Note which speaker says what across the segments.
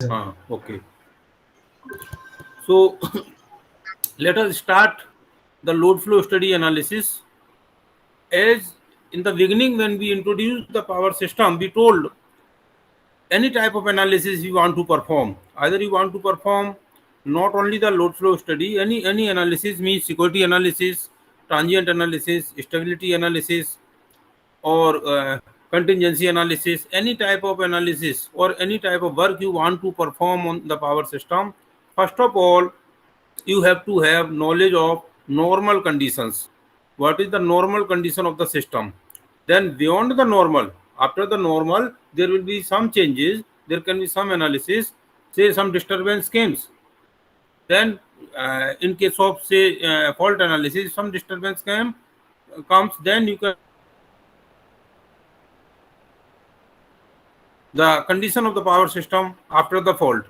Speaker 1: Okay. So let us start the load flow study analysis. As in the beginning, when we introduced the power system, we told any type of analysis you want to perform. Either you want to perform not only the load flow study, any analysis means security analysis, transient analysis, stability analysis, or contingency analysis, any type of analysis or any type of work you want to perform on the power system. First of all, you have to have knowledge of normal conditions. What is the normal condition of the system? Then beyond the normal, after the normal, there will be some changes. There can be some analysis, say some disturbance schemes. Then, in case of say fault analysis, some disturbance scheme comes. Then you can the condition of the power system after the fault.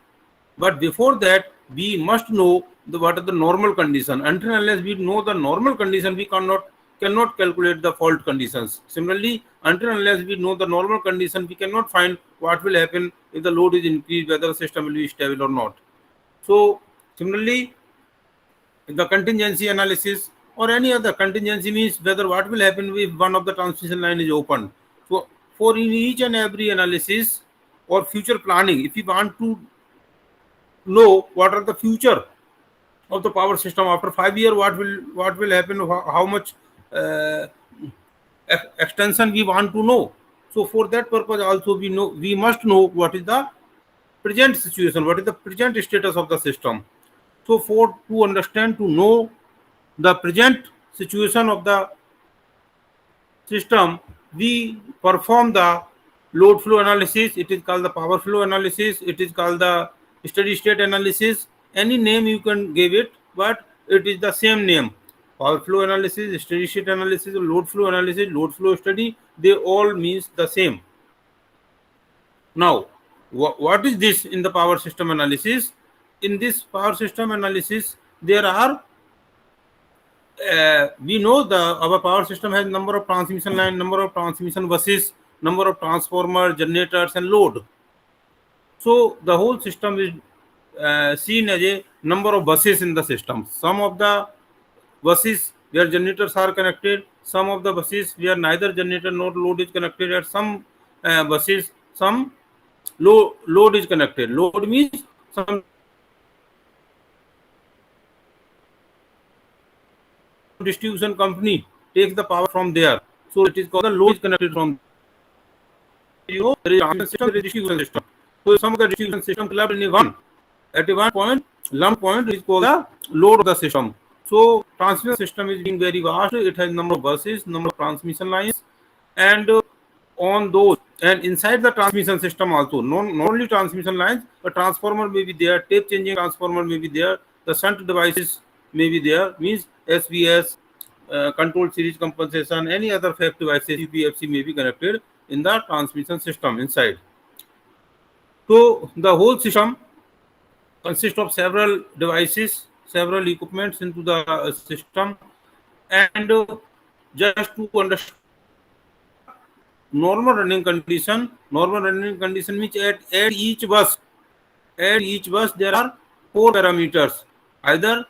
Speaker 1: But before that, we must know what are the normal condition. Until unless we know the normal condition, we cannot calculate the fault conditions. Similarly, until unless we know the normal condition, we cannot find what will happen if the load is increased, whether the system will be stable or not. So similarly, the contingency analysis or any other contingency means whether what will happen if one of the transmission line is opened. So for in each and every analysis or future planning, if you want to know what are the future of the power system after 5 years, what will happen, how much uh, extension we want to know. So for that purpose also we must know what is the present situation, what is the present status of the system. So for to understand, to know the present situation of the system, we perform the load flow analysis. It is called the power flow analysis. It is called the steady state analysis. Any name you can give it, but it is the same name. Power flow analysis, steady state analysis, load flow study, they all means the same. Now, what is this in the power system analysis? In this power system analysis, there are we know our power system has number of transmission line, number of transmission buses, number of transformer, generators, and load. So the whole system is seen as a number of buses in the system. Some of the buses where generators are connected, some of the buses where neither generator nor load is connected, and some buses some load is connected. Load means some distribution company takes the power from there. So it is called the load is connected from there is transmission system, there is distribution system. So some of the distribution system clubbed in one at a one point, lump point is called the load of the system. So transmission system is being very vast. It has number of buses, number of transmission lines, and on those and inside the transmission system also, not only transmission lines, a transformer may be there, tape changing transformer may be there, the shunt devices may be there, means SBS, control series compensation, any other FAP devices, UPFC may be connected in the transmission system inside. So the whole system consists of several devices, several equipments into the system, and just to understand normal running condition. Normal running condition means at each bus there are four parameters. Either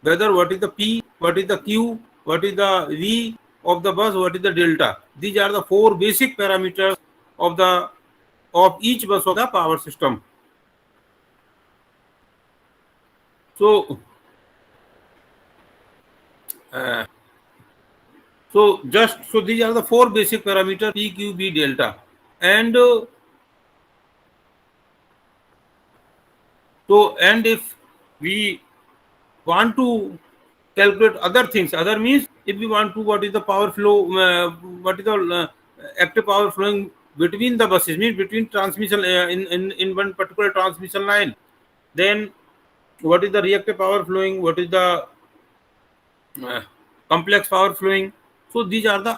Speaker 1: whether what is the P, what is the Q, what is the V of the bus, what is the delta. These are the four basic parameters of each bus of the power system. So so these are the four basic parameters: P, Q, V, delta, and and if we want to calculate other things, other means if we want to what is the power flow, what is the active power flowing between the buses, means between transmission in one particular transmission line, then what is the reactive power flowing, what is the uh, complex power flowing. So these are the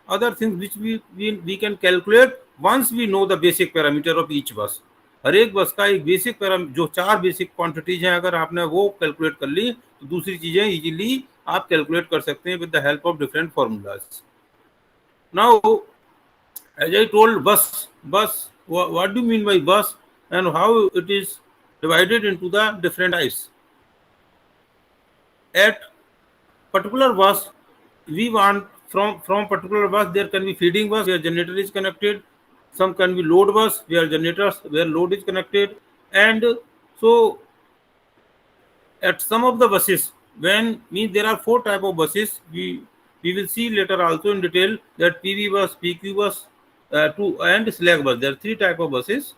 Speaker 1: other things which we can calculate once we know the basic parameter of each bus. हर एक बस का एक basic जो चार basic quantities हैं, अगर आपने वो कैलकुलेट कर ली तो दूसरी चीजें इजीली आप कैलकुलेट कर सकते हैं with the help of different formulas. Now as I told, bus, what do you mean by bus? and how it is divided into the different types. At particular bus, we want from particular bus there can be feeding bus where generator is connected, some can be load bus where generators where load is connected, and so at some of the buses when means there are four type of buses, we will see later also in detail that PV bus, PQ bus, two and slack bus. There are three type of buses.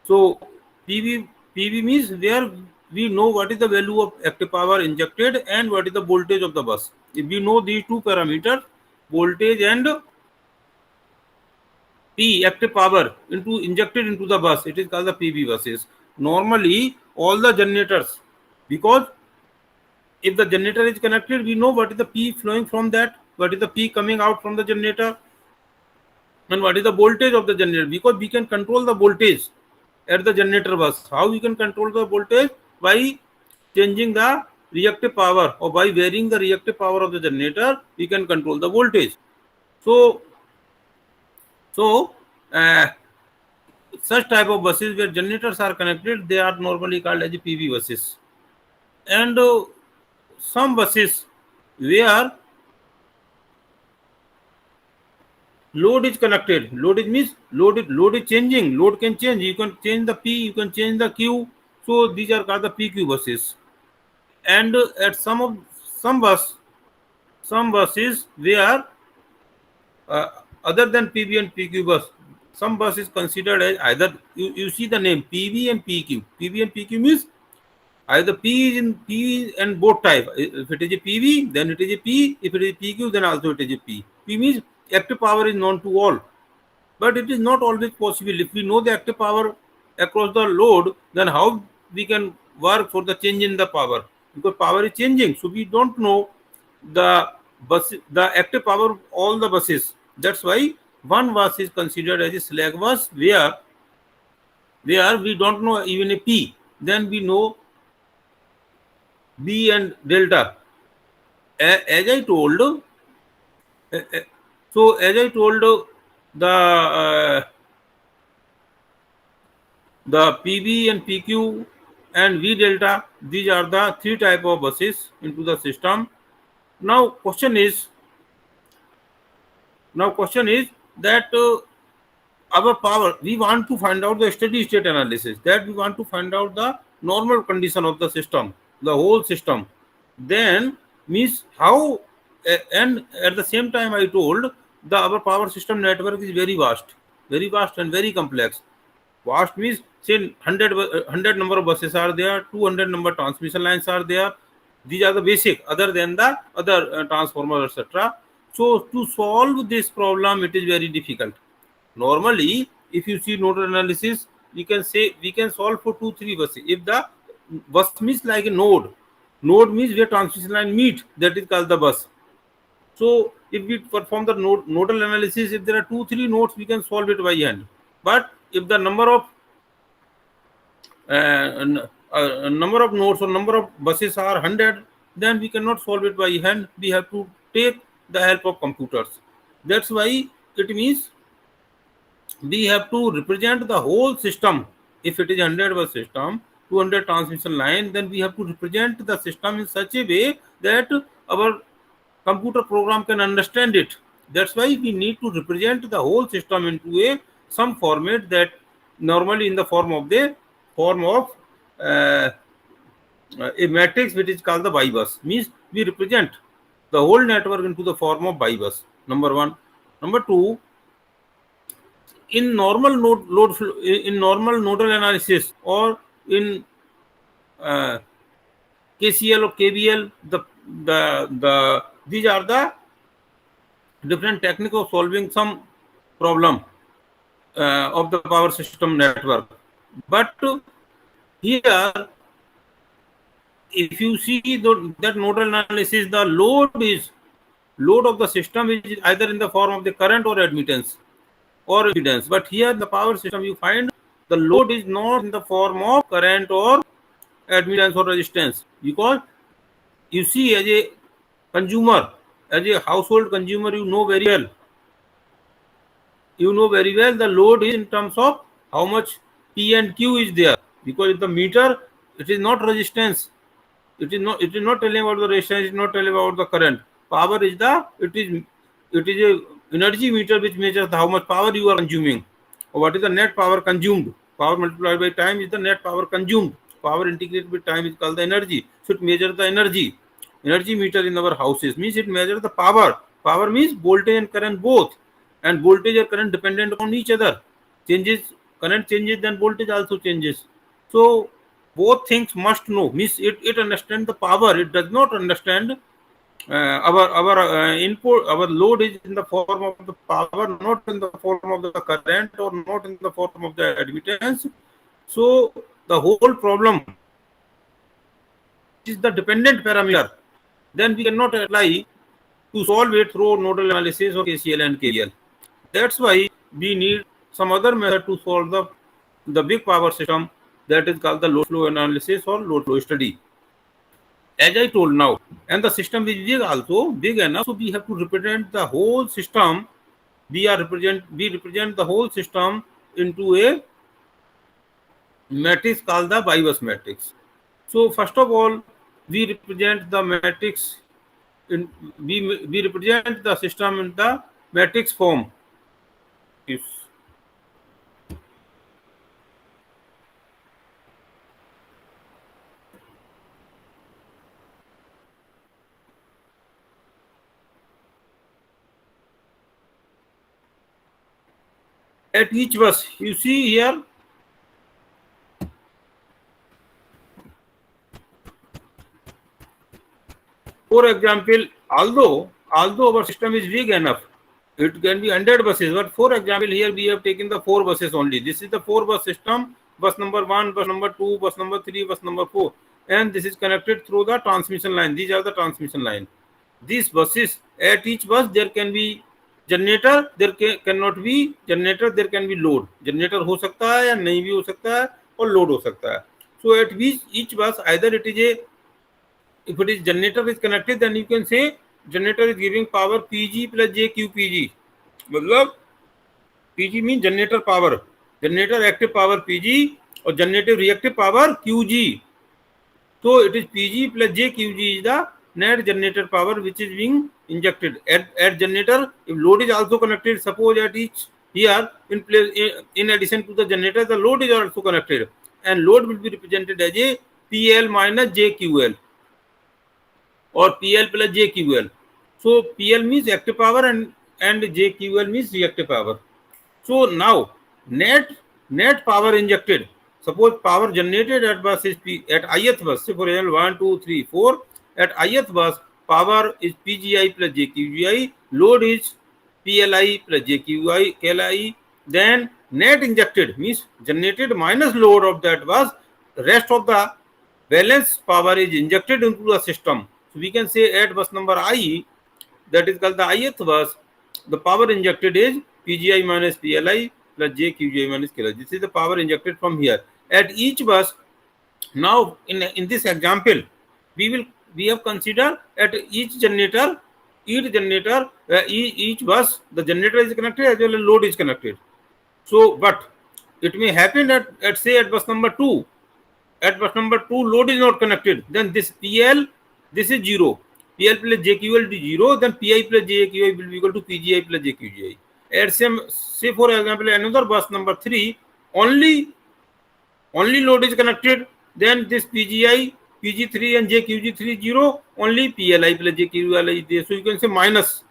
Speaker 1: So PV means where we know what is the value of active power injected and what is the voltage of the bus. If we know these two parameters, voltage and P active power into injected into the bus, it is called the PV buses. Normally all the generators, because if the generator is connected, we know what is the P flowing from that, what is the P coming out from the generator, and what is the voltage of the generator, because we can control the voltage at the generator bus. How we can control the voltage? By changing the reactive power, or by varying the reactive power of the generator, we can control the voltage. So such type of buses where generators are connected, they are normally called as PV buses. And some buses where load is connected, load means load is changing, load can change, you can change the P, you can change the Q, so these are called the PQ buses. And at some buses where other than PV and PQ bus, some bus is considered as either, you see the name PV and PQ. PV and PQ means either P is in P and both type. If it is a PV, then it is a P. If it is PQ, then also it is a P. P means active power is known to all. But it is not always possible. If we know the active power across the load, then how we can work for the change in the power? Because power is changing. So we don't know the active power of all the buses. That's why one bus is considered as a slack bus where we don't know even a P. Then we know B and delta. As I told, the PV and PQ and V delta, these are the three type of buses into the system. Now question is that our power, we want to find out the steady state analysis, that we want to find out the normal condition of the system, the whole system. Then means how, and at the same time I told our power system network is very vast and very complex. Vast means say 100 number of buses are there, 200 number transmission lines are there. These are the basic, other than the other transformers, etc. So to solve this problem, it is very difficult. Normally, if you see nodal analysis, we can solve for 2-3 buses. If the bus means like a node means where transmission line meet, that is called the bus. So if we perform the nodal analysis, if there are 2-3 nodes, we can solve it by hand. But if the number of nodes or number of buses are 100, then we cannot solve it by hand. We have to take the help of computers. That's why it means we have to represent the whole system. If it is 100 bus system, 200 transmission line, then we have to represent the system in such a way that our computer program can understand it. That's why we need to represent the whole system into some format, that normally in the form of a matrix which is called the bibus. Means we represent the whole network into the form of bibus. Number one. Number two, in normal nodal analysis, or in KCL or KVL, these are the different techniques of solving some problem of the power system network. But here, if you see that nodal analysis, the load of the system is either in the form of the current or admittance or impedance. But here the power system, you find the load is not in the form of current or admittance or resistance, because you see, as a consumer, as a household consumer, you know very well the load is in terms of how much P and Q is there, because in the meter it is not resistance. It is not telling about the resistance, it is not telling about the current. Power is a energy meter which measures how much power you are consuming, or what is the net power consumed. Power multiplied by time is the net power consumed. Power integrated with time is called the energy. So it measures the energy. Energy meter in our houses means it measures the power. Power means voltage and current both, and voltage and current dependent on each other. Changes, current changes, then voltage also changes. So both things must know. Means it understand the power. It does not understand our input. Our load is in the form of the power, not in the form of the current, or not in the form of the admittance. So the whole problem is the dependent parameter. Then we cannot apply to solve it through nodal analysis or KCL and KVL. That's why we need some other method to solve the big power system, that is called the load flow analysis or load flow study. As I told now, and the system is big also, big enough, so we have to represent the whole system. We represent the whole system into a matrix called the Bibus matrix. So first of all, we represent the matrix we represent the system in the matrix form. Yes. At each bus, you see here, for example, although our system is big enough, it can be 100 buses. But for example, here we have taken the 4 buses only. This is the 4 bus system. Bus number 1, bus number 2, bus number 3, bus number 4, and this is connected through the transmission line. These are the transmission line. These buses, at each bus there can be generator, there cannot be generator, there can be load. Generator हो सकता है या नहीं भी हो सकता है, और load हो सकता है. So at each bus, either it is a, if it is generator is connected, then you can say generator is giving power PG plus JQPG. मतलब PG means generator power, generator active power PG, or generator reactive power QG. So it is PG plus JQG is the net generator power which is being injected at generator. If load is also connected, suppose at each here in place, in addition to the generator, the load is also connected, and load will be represented as a PL minus JQL, or PL plus JQL. So PL means active power, and JQL means reactive power. So now net power injected. Suppose power generated at bus is at ith bus. Say for example 1, 2, 3, 4. At ith bus, power is PGI plus JQGI. Load is PLI plus JQI KLI. Then net injected means generated minus load of that bus. Rest of the balance power is injected into the system. So we can say at bus number I, that is called the ith bus, the power injected is PGI minus PLI plus JQGI minus KLI. This is the power injected from here. At each bus, now in this example, we have considered at each generator, each bus, the generator is connected as well as load is connected. So, but it may happen that at bus number 2, load is not connected. Then this PL, this is 0. PL plus JQL is 0. Then PI plus JQI will be equal to PGI plus JQGI. At say for example, another bus number 3, only load is connected. Then this PGI, PG3 and JQG3 0. Only PLI plus JQLI is there. So you can say minus.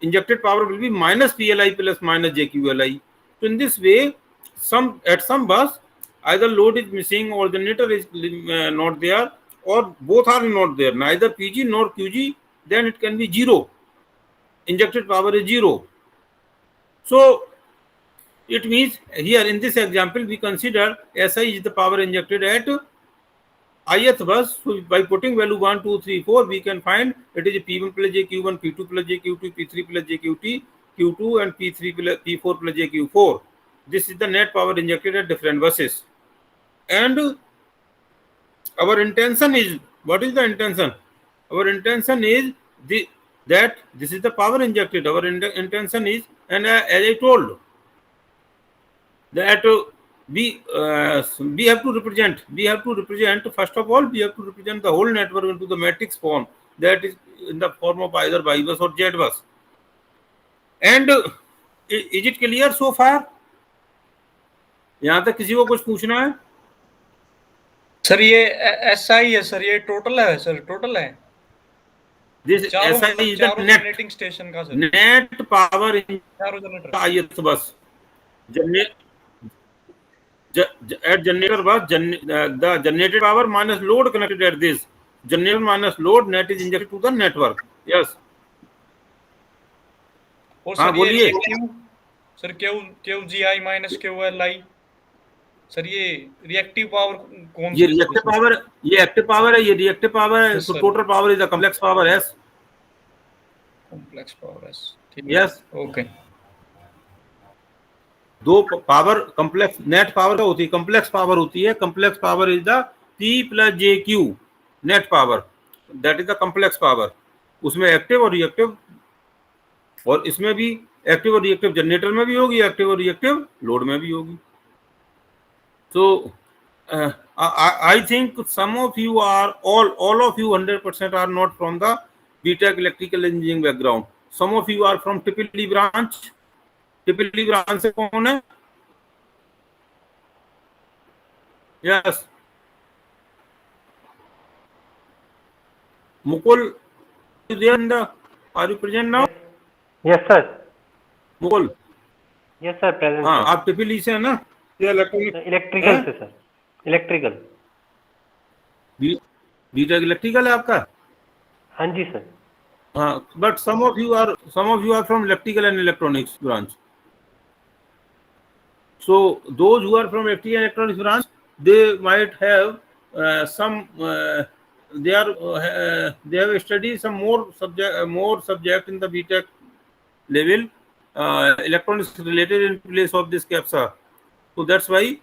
Speaker 1: Injected power will be minus PLI plus minus JQLI. So in this way, at some bus, either load is missing or generator is not there, or both are not there, neither PG nor QG, then it can be 0. Injected power is 0. So it means here in this example we consider SI is the power injected at ith bus. So by putting value 1, 2, 3, 4, we can find it is P1 plus JQ1, P2 plus JQ2, P3 plus JQT, Q2, and P3 plus P4 plus JQ4. This is the net power injected at different buses. And our intention is, what is the intention? Our intention is that this is the power injected. Our intention is, and as I told, that we have to represent. First of all, we have to represent the whole network into the matrix form, that is in the form of either Y bus or Z bus. And is it clear so far? यहाँ तक किसी को कुछ पूछना है?
Speaker 2: Sir ये SI है sir, ये टोटल है सर, टोटल है
Speaker 1: This
Speaker 2: चारों,
Speaker 1: SI
Speaker 2: मतलब
Speaker 1: is the
Speaker 2: चारों
Speaker 1: net
Speaker 2: जनरेटिंग स्टेशन का सर,
Speaker 1: net power in
Speaker 2: चारों generator
Speaker 1: the ith bus. At generator bus, the generated power minus load connected at this. Generator minus load, net is injected to the network. Yes.
Speaker 2: और
Speaker 1: हाँ
Speaker 2: sir ये
Speaker 1: बोलिए।
Speaker 2: Reactive sir Q GI minus QLI sir, ये reactive power कौन सी?
Speaker 1: ये reactive power, ये active power है, ये रिएक्टिव पावर है।
Speaker 2: Yes,
Speaker 1: तो
Speaker 2: sir.
Speaker 1: Total power is the complex power S.
Speaker 2: Complex power S,
Speaker 1: yes.
Speaker 2: Okay.
Speaker 1: दो पावर कॉम्प्लेक्स नेट पावर होती है, कॉम्प्लेक्स पावर होती है। Complex power is the P plus JQ net power, that is the complex power. उसमें active और reactive, और इसमें भी एक्टिव और रिएक्टिव जनरेटर में भी होगी, एक्टिव और रिएक्टिव लोड में भी होगी। So I think some of you are, all of you 100% are not from the BTech electrical engineering background. Some of you are from Tipili branch. Tipili branch से कौन है? Yes. Mukul, is there in the, are you present now?
Speaker 3: Yes, sir.
Speaker 1: Mukul.
Speaker 3: Yes, sir. Present.
Speaker 1: हाँ,
Speaker 3: sir.
Speaker 1: आप टिपिली से है ना? या
Speaker 3: electrical से सर, इलेक्ट्रिकल।
Speaker 1: बीटेक इलेक्ट्रिकल है आपका?
Speaker 3: हाँ जी सर।
Speaker 1: हाँ, but some of you are from electrical and electronics branch. So those who are from electrical and electronics branch, they might have they have studied some more subject in the BTech level, electronics related in place of this CAPSA. So that's why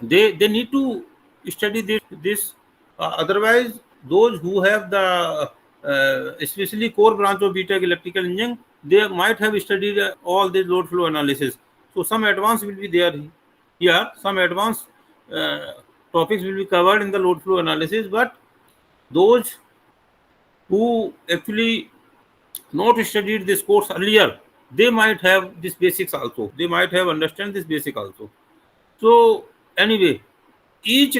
Speaker 1: they need to study this. Otherwise, those who have the especially core branch of BTech electrical engineering, they might have studied all this load flow analysis. So some advance will be there here. Some advanced topics will be covered in the load flow analysis. But those who actually not studied this course earlier, they might have this basics also. They might have understand this basic also. So anyway, each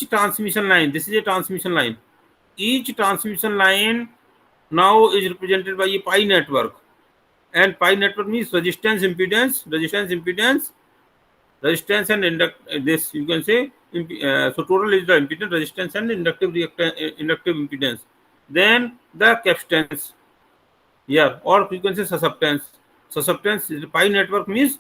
Speaker 1: transmission line, this is a transmission line. Each transmission line now is represented by a pi network, and pi network means resistance, impedance, and this you can say. So total is the impedance, resistance, and inductive impedance. Then the capacitance, yeah, or you can say susceptance. Susceptance is pi network means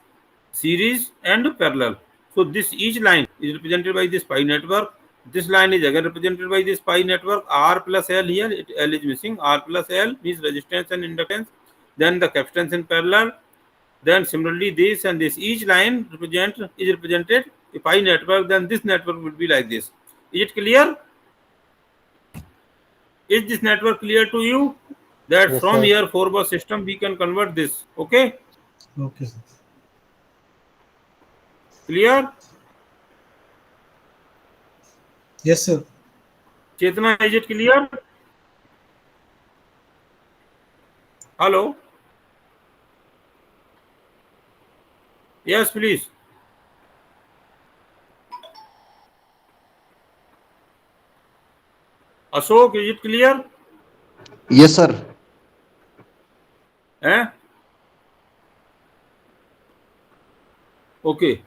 Speaker 1: series and parallel. So this each line is represented by this pi network. This line is again represented by this pi network. R plus L, here L is missing. R plus L means resistance and inductance. Then the capacitance in parallel. Then similarly this and this, each line is represented a pi network. Then this network will be like this. Is it clear? Is this network clear to you? That
Speaker 4: yes,
Speaker 1: from
Speaker 4: sir.
Speaker 1: here 4-bus system we can convert this. Okay?
Speaker 4: Okay.
Speaker 1: Clear?
Speaker 4: Yes, sir.
Speaker 1: Chetna, is it clear? Hello? Yes, please. Ashok, is it clear?
Speaker 5: Yes, sir.
Speaker 1: Okay.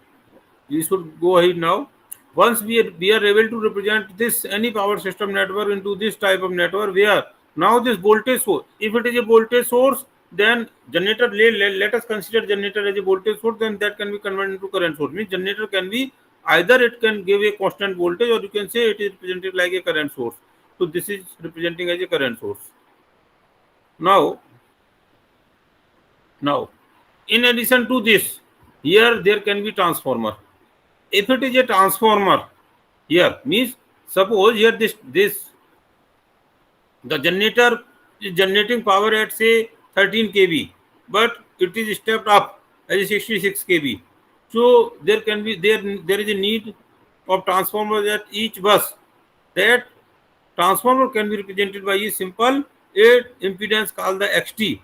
Speaker 1: We should go ahead now. Once we are able to represent this any power system network into this type of network, where now this voltage source, if it is a voltage source, then generator, let us consider generator as a voltage source, then that can be converted into current source. Means generator can be either it can give a constant voltage, or you can say it is represented like a current source. So this is representing as a current source. Now, in addition to this, here there can be transformer. If it is a transformer, here means suppose here this the generator is generating power at say 13 kV, but it is stepped up as 66 kV. So there is a need of transformer at each bus. That transformer can be represented by a simple a impedance called the XT.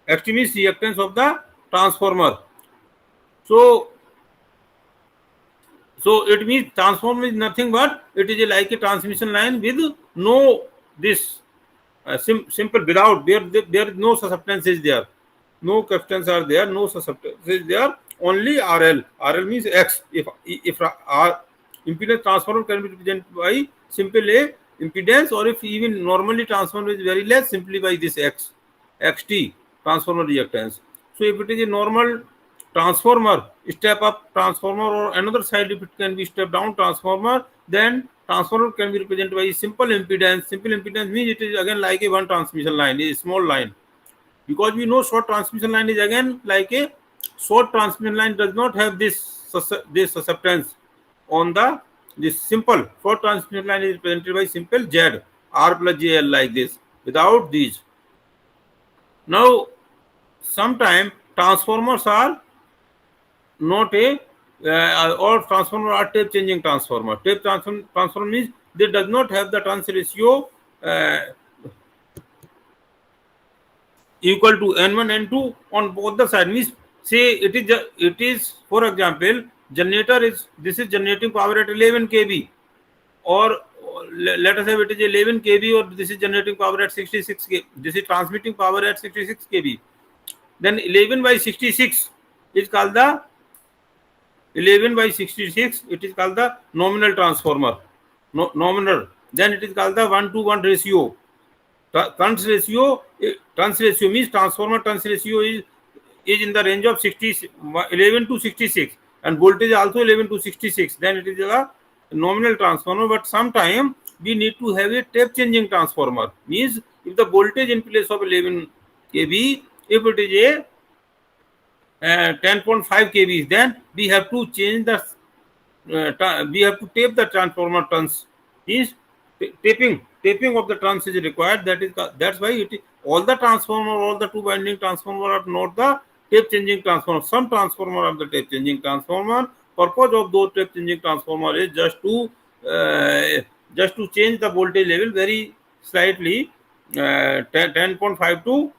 Speaker 1: XT means reactance of the transformer. So it means transformer is nothing but it is like a transmission line with no this simple without there is no susceptance is there, no capacitance are there, no susceptance is there, only RL. RL means X. If R impedance transformer can be represented by simple a impedance, or if even normally transformer is very less, simply by this X, XT transformer reactance. So if it is a normal transformer, step up transformer, or another side if it can be step down transformer, then transformer can be represented by simple impedance. Simple impedance means it is again like a one transmission line, a small line, because we know short transmission line is again like a short transmission line does not have this susceptance on this simple short transmission line is represented by simple Z, R plus JL like this without these. Now sometimes transformers are not a or transformer are tape changing transformer. Tape transformer means they does not have the turns ratio equal to N1 N2 on both the sides. Means say it is for example generator is this is generating power at 11 kV, or let us say it is 11 kV, or this is generating power at 66 kV. This is transmitting power at 66 kV. Then 11 by 66 is called the 11 by 66. It is called the nominal transformer. Nominal. Then it is called the 1-to-1 ratio. Turns ratio means transformer turns ratio is in the range of 11 to 66, and voltage also 11 to 66. Then it is a nominal transformer. But sometime we need to have a tape changing transformer. Means if the voltage in place of 11 kV, if it is a 10.5 kV, then we have to change the we have to tape the transformer turns. Means taping of the turns is required. That's why all the transformer, all the two winding transformer are not the tape changing transformer. Some transformer are the tape changing transformer. Purpose of those tape changing transformer is just to change the voltage level very slightly, 10.5 to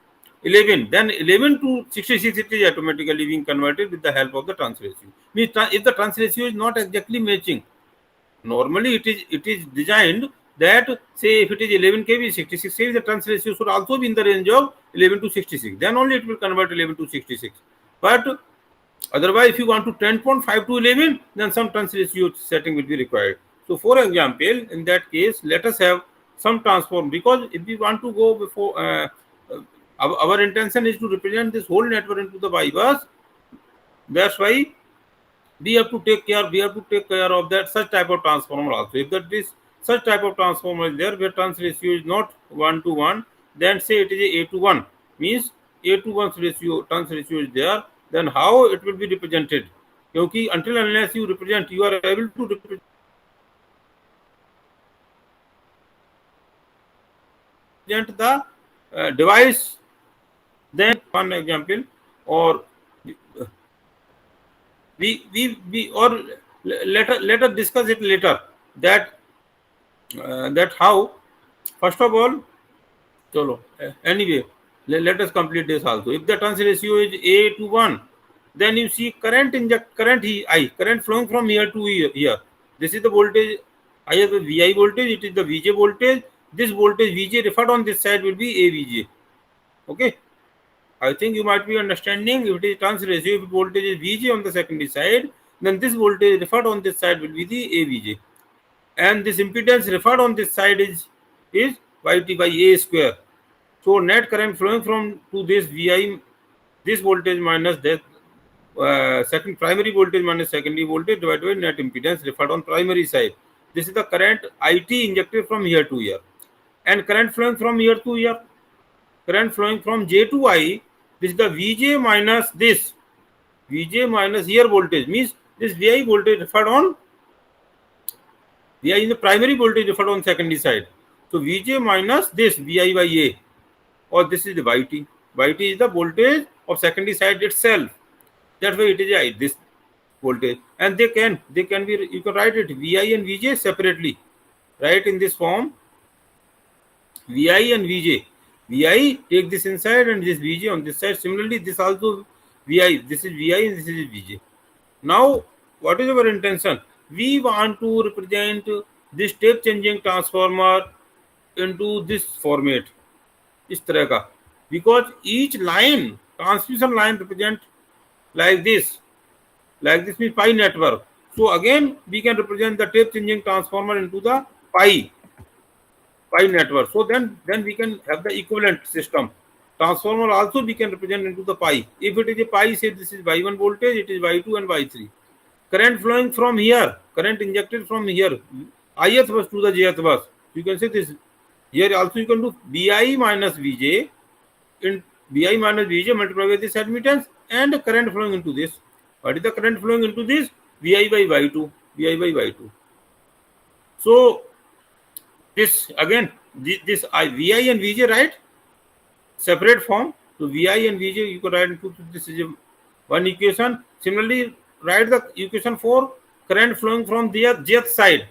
Speaker 1: 11. Then 11 to 66 it is automatically being converted with the help of the turns ratio. Means if the turns ratio is not exactly matching, normally it is designed that say if it is 11 kV 66 kV, the turns ratio should also be in the range of 11 to 66. Then only it will convert 11 to 66. But otherwise, if you want to 10.5 to 11, then some turns ratio setting will be required. So for example, in that case, let us have some transform, because if we want to go before our intention is to represent this whole network into the bypass. That's why we have to take care of that such type of transformer also. If that is such type of transformer is there where turns ratio is not 1-to-1, then say it is a 8-to-1, means 8-to-1 ratio, turns ratio is there, then how it will be represented? Because until unless you are able to represent the device. Then one example, or let us discuss it later, that how, first of all, anyway, let us complete this also. If the turns ratio is A-to-1, then you see current flowing from here to here. This is the voltage. I have the VI voltage, it is the VJ voltage. This voltage VJ referred on this side will be AVJ. Okay, I think you might be understanding. If it is turns ratio, if voltage is VJ on the secondary side, then this voltage referred on this side will be the AVJ, and this impedance referred on this side is YT by A square. So net current flowing from to this VI, this voltage minus that second primary voltage minus secondary voltage divided by net impedance referred on primary side. This is the current IT injected from here to here, and current flowing from here to here, current flowing from J to I. This is the VJ minus this VJ minus here voltage, means this VI voltage referred on VI is the primary voltage referred on secondary side. So VJ minus this VI by A, or this is the YT. YT is the voltage of secondary side itself. That's why it is I. voltage, and they can be, you can write it Vi and Vj separately, right, in this form. Vi and Vj. Vi take this inside and this Vj on this side. Similarly, this also Vi. This is Vi and this is Vj. Now, what is our intention? We want to represent this tape changing transformer into this format, इस तरह का, because each line, transmission line represent like this means pi network. So again, we can represent the tape changing transformer into the pi network. So then we can have the equivalent system. Transformer also we can represent into the pi. If it is a pi, say this is Y1 voltage, it is Y2 and Y3. Current flowing from here, current injected from here, ith bus to the jth bus. You can say this. Here also you can do Bi minus Vj, in Bi minus Vj multiplied by this admittance, and current flowing into this. What is the current flowing into this? Vi by Y2. So this again, this Vi and Vj, right? Separate form. So Vi and Vj you could write into this is one equation. Similarly, write the equation for current flowing from the jth side.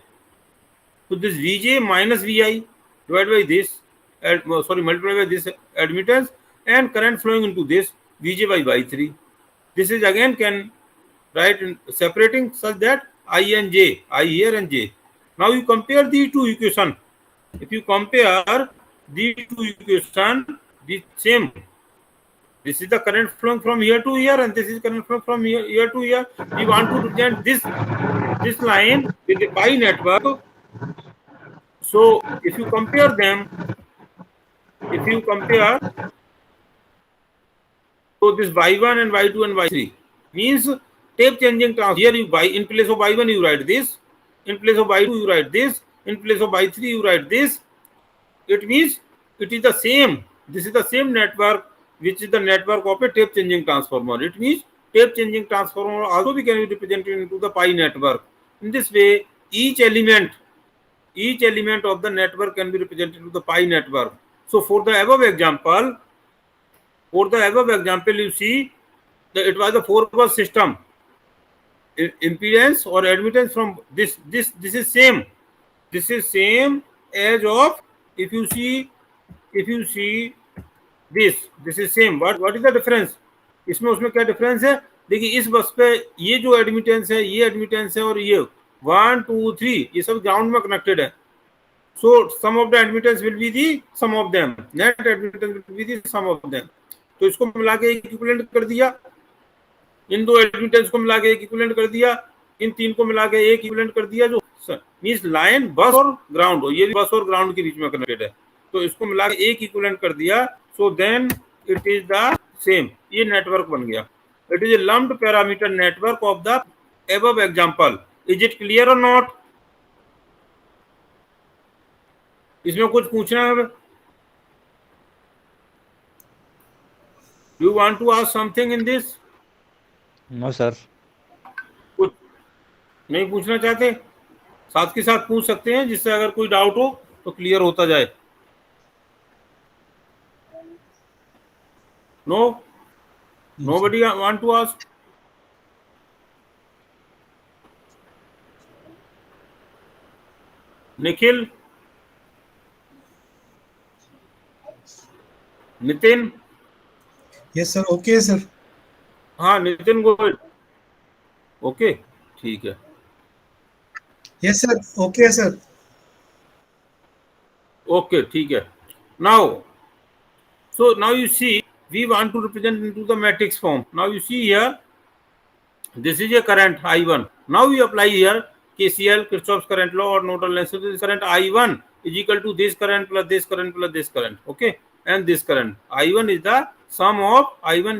Speaker 1: So this Vj minus Vi divided by this, multiplied by this admittance, and current flowing into this Vj by Y3. This is again can write in separating such that I and J, I here and J. Now you compare these two equations. If you compare these two equations, the same. This is the current flowing from here to here, and this is current flowing from here to here. We want to represent this line with the pi network. So if you compare them, so this Y1 and Y2 and Y3 means tape changing transformer. Here you in place of Y1 you write this, in place of Y2 you write this, in place of Y3 you write this. It means it is the same. This is the same network, which is the network of a tape changing transformer. It means tape changing transformer also we can be represented into the pi network. In this way, each element of the network can be represented into the pi network. So for the above example, you see that it was a 4-bus system. Impedance or admittance from this is same. This is same as of, if you see this is same. What is the difference? इसमें उसमें क्या difference है? देखिए, इस बस पे ये जो एडमिटेंस है, ये एडमिटेंस है, और ये 1 2 3 ये सब ग्राउंड में कनेक्टेड है. So sum of the admittance will be the sum of them. Net admittance will be the sum of them. तो इसको मिला के एक इक्विवेलेंट कर दिया, इन दो एडमिटेंस को मिला के एक इक्विवेलेंट कर दिया, इन तीन को मिला के एक इक्विवेलेंट कर दिया, जो मींस लाइन बस और ग्राउंड, ये भी बस और ग्राउंड के बीच में कनेक्टेड है, तो इसको मिला के एक इक्विवेलेंट कर दिया. So then it is the same. ये नेटवर्क बन गया. It is a lumped parameter network of the above example. Is it clear or not? इसमें कुछ पूछना है? Do you want to ask something in this?
Speaker 6: No sir.
Speaker 1: कुछ नहीं पूछना चाहते? साथ के साथ पूछ सकते हैं, जिससे अगर कोई डाउट हो तो क्लियर होता जाए. No? Nobody want to ask? Nikhil, Nitin.
Speaker 4: Yes sir. Okay sir.
Speaker 1: हाँ नितिन गोयल. ओके ठीक है.
Speaker 4: Yes sir. Okay sir.
Speaker 1: Okay ठीक है. Now, so now you see we want to represent into the matrix form. Now you see here, this is a current I1. Now we apply here KCL, Kirchhoff's current law, or nodal analysis. This current I1 is equal to this current plus this current plus this current. Okay, and this current I1 is the sum of I1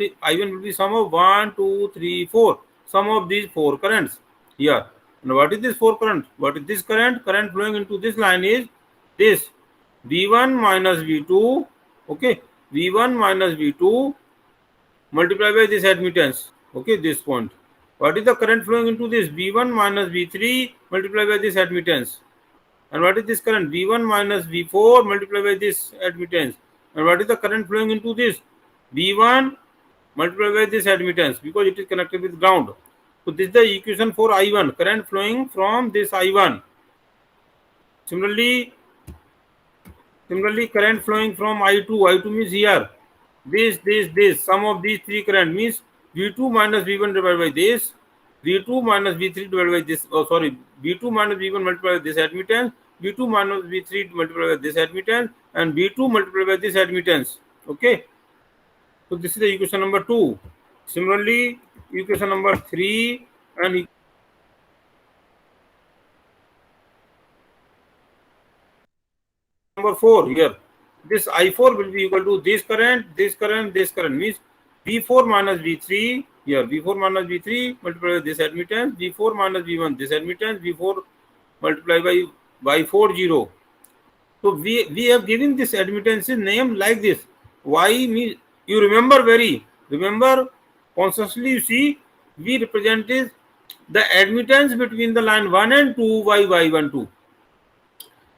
Speaker 1: will be sum of 1 2 3 4, sum of these 4 currents here. And what is this 4 current? What is this current? Current flowing into this line is this V1 minus V2. Okay, V1 minus V2 multiplied by this admittance. Okay, this point. What is the current flowing into this? V1 minus V3 multiplied by this admittance. And what is this current? V1 minus V4 multiplied by this admittance. And what is the current flowing into this? V1 multiplied by this admittance, because it is connected with ground. So this is the equation for I1, current flowing from this I1. Similarly, current flowing from I2 means here, this, sum of these three current means V2 minus V1 divided by this, V2 minus V3 divided by this, V2 minus V1 multiplied by this admittance, V2 minus V3 multiplied by this admittance, and V2 multiplied by this admittance. Okay. So this is the equation number 2. Similarly, equation number 3 and number 4 here. This I4 will be equal to this current, means V4 minus V3 here, V4 minus V3 multiplied by this admittance, V4 minus V1 this admittance, V4 multiplied by 40. So we have given this admittance name like this. Y means, you remember consciously, you see, we represent is the admittance between the line 1 and 2 y12.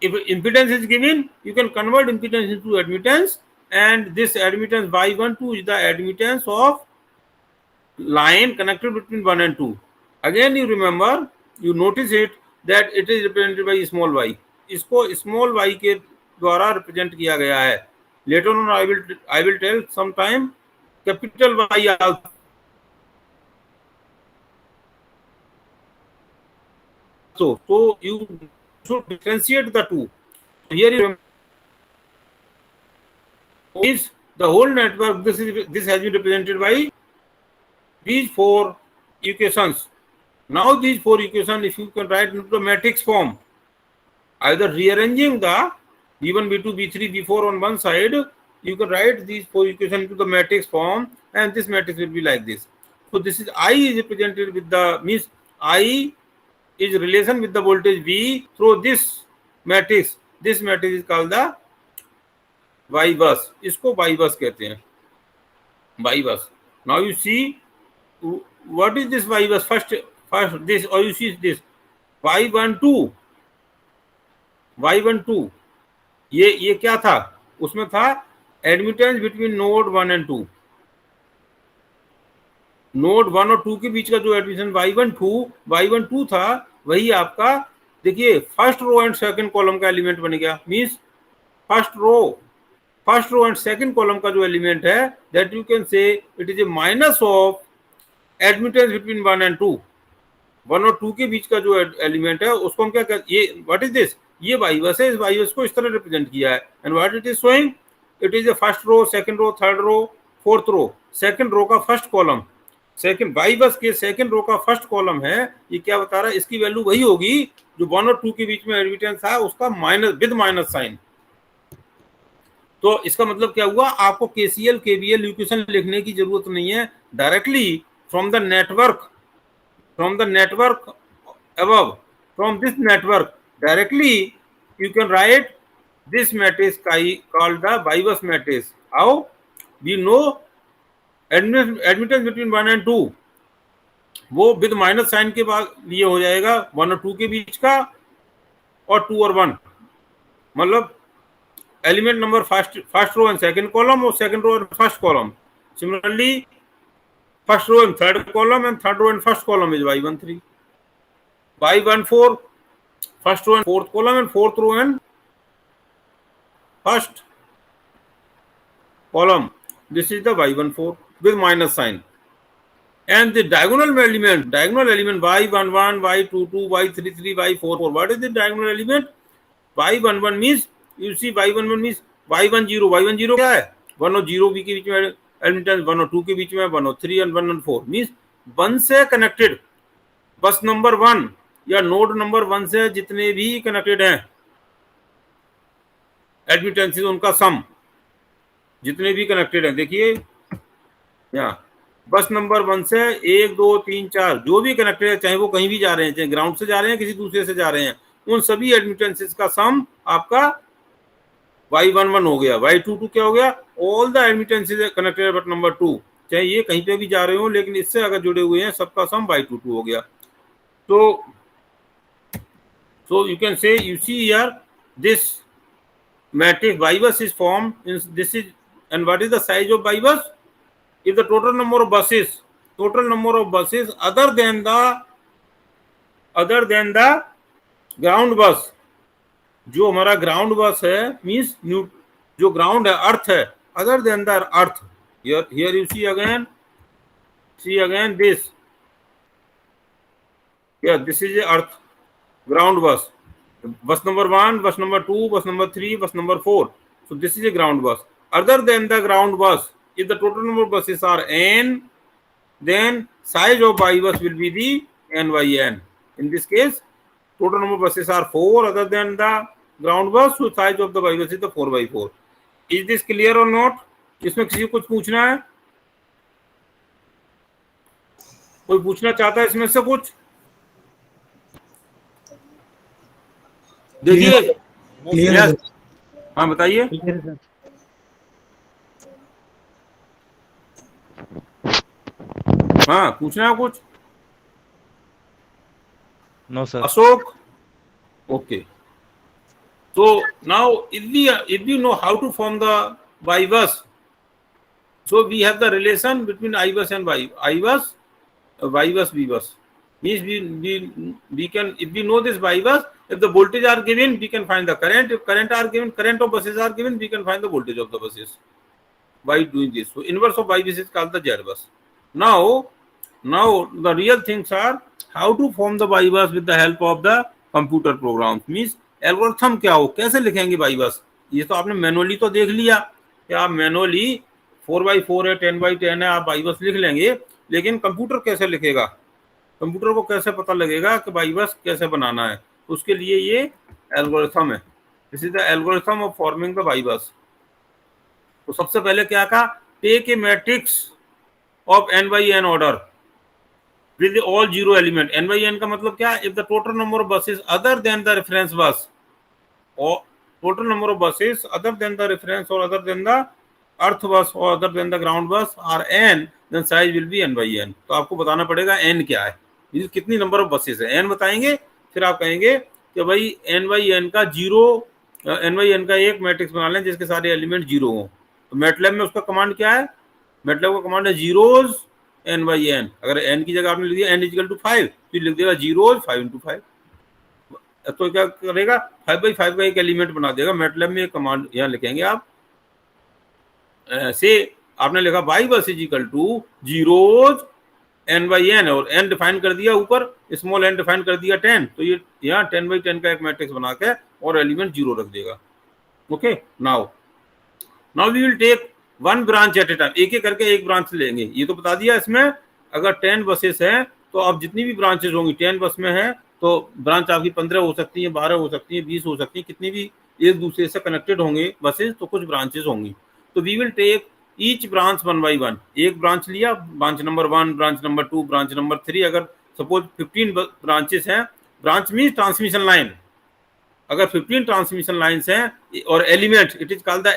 Speaker 1: If impedance is given, you can convert impedance into admittance, and this admittance y12 is the admittance of line connected between 1 and 2. Again, you remember, you notice it that it is represented by small y. इसको small y के द्वारा represent किया गया है. Later on, I will tell sometime capital Y also. So you should differentiate the two. Here you is the whole network. This has been represented by these 4 equations. Now these 4 equations, if you can write into the matrix form, either rearranging the V1, V2, V3, V4 on one side, you can write these 4 equations into the matrix form, and this matrix will be like this. So this is I is represented with the, means I is relation with the voltage V through this matrix. This matrix is called the Y bus. इसको Y bus कहते हैं. Y bus. Now you see what is this Y bus? First this, or you see this Y12. ये क्या था? उसमें था admittance between node 1 and 2. Node 1 और 2 के बीच का जो एडमिशन y12 था, वही आपका देखिए first row and second column का एलिमेंट बन गया. Means first row and second column का जो एलिमेंट है, that you can say it is a minus of admittance between 1 and 2. 1 और 2 के बीच का जो एलिमेंट है उसको हम क्या कहते हैं? ये व्हाट इज दिस? ये वाई बस है. इस वाई बस को इस तरह रिप्रेजेंट किया है. And what it is showing? It is a first row, second row, third row, fourth row. Second row का फर्स्ट कॉलम, सेकंड वाई बस के सेकंड रो का फर्स्ट कॉलम है. ये क्या बता रहा है? इसकी वैल्यू वही होगी जो 1 और 2 के बीच में एडमिटेंस था, उसका माइनस विद माइनस साइन. तो इसका मतलब क्या हुआ? आपको केसीएल केवीएल इक्वेशन लिखने की जरूरत नहीं है. Directly from the network above, from this network, directly you can write this matrix called the Y-bus matrix. How? We know admittance between 1 and 2, वो विद माइनस साइन के बाद ये हो जाएगा 1 और 2 के बीच का, और 2 और 1 मतलब element number first row and second column, और second row and first column. Similarly first row and third column and third row and first column is Y13. Y14 first row and fourth column and fourth row and first column. This is the Y14 with minus sign. And the diagonal element Y11, Y22, Y33, Y44. What is the diagonal element? Y11 means, you see Y11 means Y10. Y10 क्या है? 1 और 0 के बीच में admittance, 1 और 2 के बीच में 1 और 3 and 1 and 4 means 1 से कनेक्टेड बस नंबर 1 या नोड नंबर 1 से जितने भी कनेक्टेड हैं एडमिटेंसेस, उनका सम जितने भी कनेक्टेड हैं. देखिए यहाँ बस नंबर 1 से 1 2 3 4 जो भी कनेक्टेड है, चाहे वो कहीं भी जा रहे हैं, चाहे ग्राउंड से जा रहे हैं, किसी दूसरे से जा रहे हैं, उन सभी एडमिटेंसेस का सम आपका Y11 हो गया. Y22 क्या हो गया? All the admittances connected but number 2, चाहे ये कहीं पे भी जा रहे हो, लेकिन इससे अगर जुड़े हुए हैं, सबका सम Y22 हो गया. So you can say, you see here this matrix Y-bus is formed in this is, and what is the size of Y-bus? If the total number of buses, total number of buses other than the ground bus. जो हमारा ground बस है means जो ground है अर्थ है, other than the earth. Here you see again this. Yeah, this is a earth ground bus. Bus number 1, bus number 2, bus number 3, bus number 4. So this is a ground bus. Other than the ground bus, if the total number of buses are n, then size of by bus will be the n by n. In this case, total number of buses are 4 other than the ground bus, so size of the by bus is the 4 by 4. Is this clear or not? इसमें किसी को कुछ पूछना है? कोई पूछना चाहता है इसमें से कुछ? देखिए,
Speaker 4: क्लियर,
Speaker 1: हाँ बताइए. हाँ पूछना है कुछ?
Speaker 6: No, sir.
Speaker 1: Ashok? Okay. So now if you know how to form the Y bus, so we have the relation between I bus and Y bus, B bus. Means we can, if we know this Y bus, if the voltage are given, we can find the current. If current are given, current of buses are given, we can find the voltage of the buses. By doing this, so inverse of Y bus is called the Z bus. Now the real things are how to form the Y bus with the help of the computer programs. Means algorithm क्या हो, कैसे लिखेंगे Y बस. ये तो आपने manually तो देख लिया कि आप मैनुअली 4x4 है, 10x10 है, आप बाई बस लिख लेंगे, लेकिन कंप्यूटर कैसे लिखेगा, कंप्यूटर को कैसे पता लगेगा कि बाई बस कैसे बनाना है. उसके लिए ये एल्गोरिथम है. This is the algorithm of forming the Y bus. तो सबसे पहले क्या कहा, take a matrix of n by n order with all zero element. n by n का मतलब क्या, if the total number of buses other than the reference bus, or total number of buses other than the reference or other than the earth bus or other than the ground bus are n, then size will be n by n. तो आपको बताना पड़ेगा n क्या है, कितनी number of buses है. n बताएंगे, फिर आप कहेंगे कि भाई n by n का n by n का एक मैट्रिक्स बना लें जिसके सारे एलिमेंट जीरो हों. तो मैटलैब में उसका कमांड क्या है, मैटलैब का कमांड है जीरोज n by n. अगर n की जगह आपने लिख दिया n इक्वल टू 5, तो लिख देगा जीरोज 5 into 5. तो क्या करेगा, 5 by 5 का एक एलिमेंट बना देगा. मैटलैब में एक कमांड यहाँ लिखेंगे आप, से आपने लिखा by bus is equal to zeros n by n, और n डिफाइन कर दिया ऊपर, स्मॉल n डिफाइन कर दिया 10, तो ये यहाँ 10 by 10 का एक मैट्रिक्स बना के और एलिमेंट जीरो रख देगा. Okay, now we will take one branch at a time. एक एक करके एक ब्रांच लेंगे. ये तो बता दिया इसमें अगर 10 बसेस हैं तो अब जितनी भी ब्रांचेस होंगी, 10 बस में है तो ब्रांच आपकी 15 हो सकती है, 12 हो सकती है, 20 हो सकती है, कितनी भी एक दूसरे से कनेक्टेड होंगे बसेस, तो कुछ ब्रांचेस होंगी. तो we will take each branch 1 by 1. एक ब्रांच लिया, branch number 1, branch number 2, branch number 3. अगर सपोज 15 ब्रांचेस हैं, ब्रांच मीन्स ट्रांसमिशन लाइन, अगर 15 ट्रांसमिशन लाइन्स हैं और element, it is called the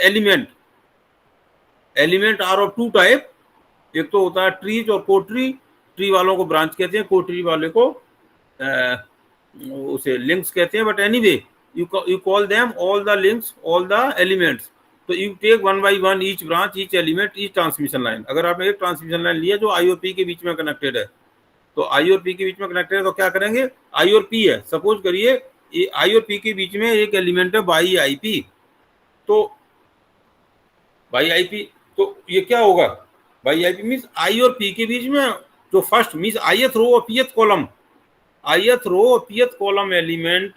Speaker 1: element are of two type. एक तो होता है ट्रीज और कोट्री. ट्री वालों को ब्रांच कहते हैं, कोट्री वाले को उसे लिंक्स कहते हैं. But anyway you call them all the links, all the elements. तो you take 1 by 1 each branch, each element, each transmission line. अगर आपने एक ट्रांसमिशन लाइन लिया जो आई और पी के बीच में कनेक्टेड है, तो आई और पी के बीच में कनेक्टेड है, तो क्या करेंगे, आई और पी है, सपोज करिए आई और पी के बीच में एक एलिमेंट है बाई आई पी. तो बाई आई पी, तो ये क्या होगा, by I P means I और पी के बीच में जो फर्स्ट मीन्स आईएथ रो और पीएथ कॉलम, आईएथ रो और पीएथ कॉलम एलिमेंट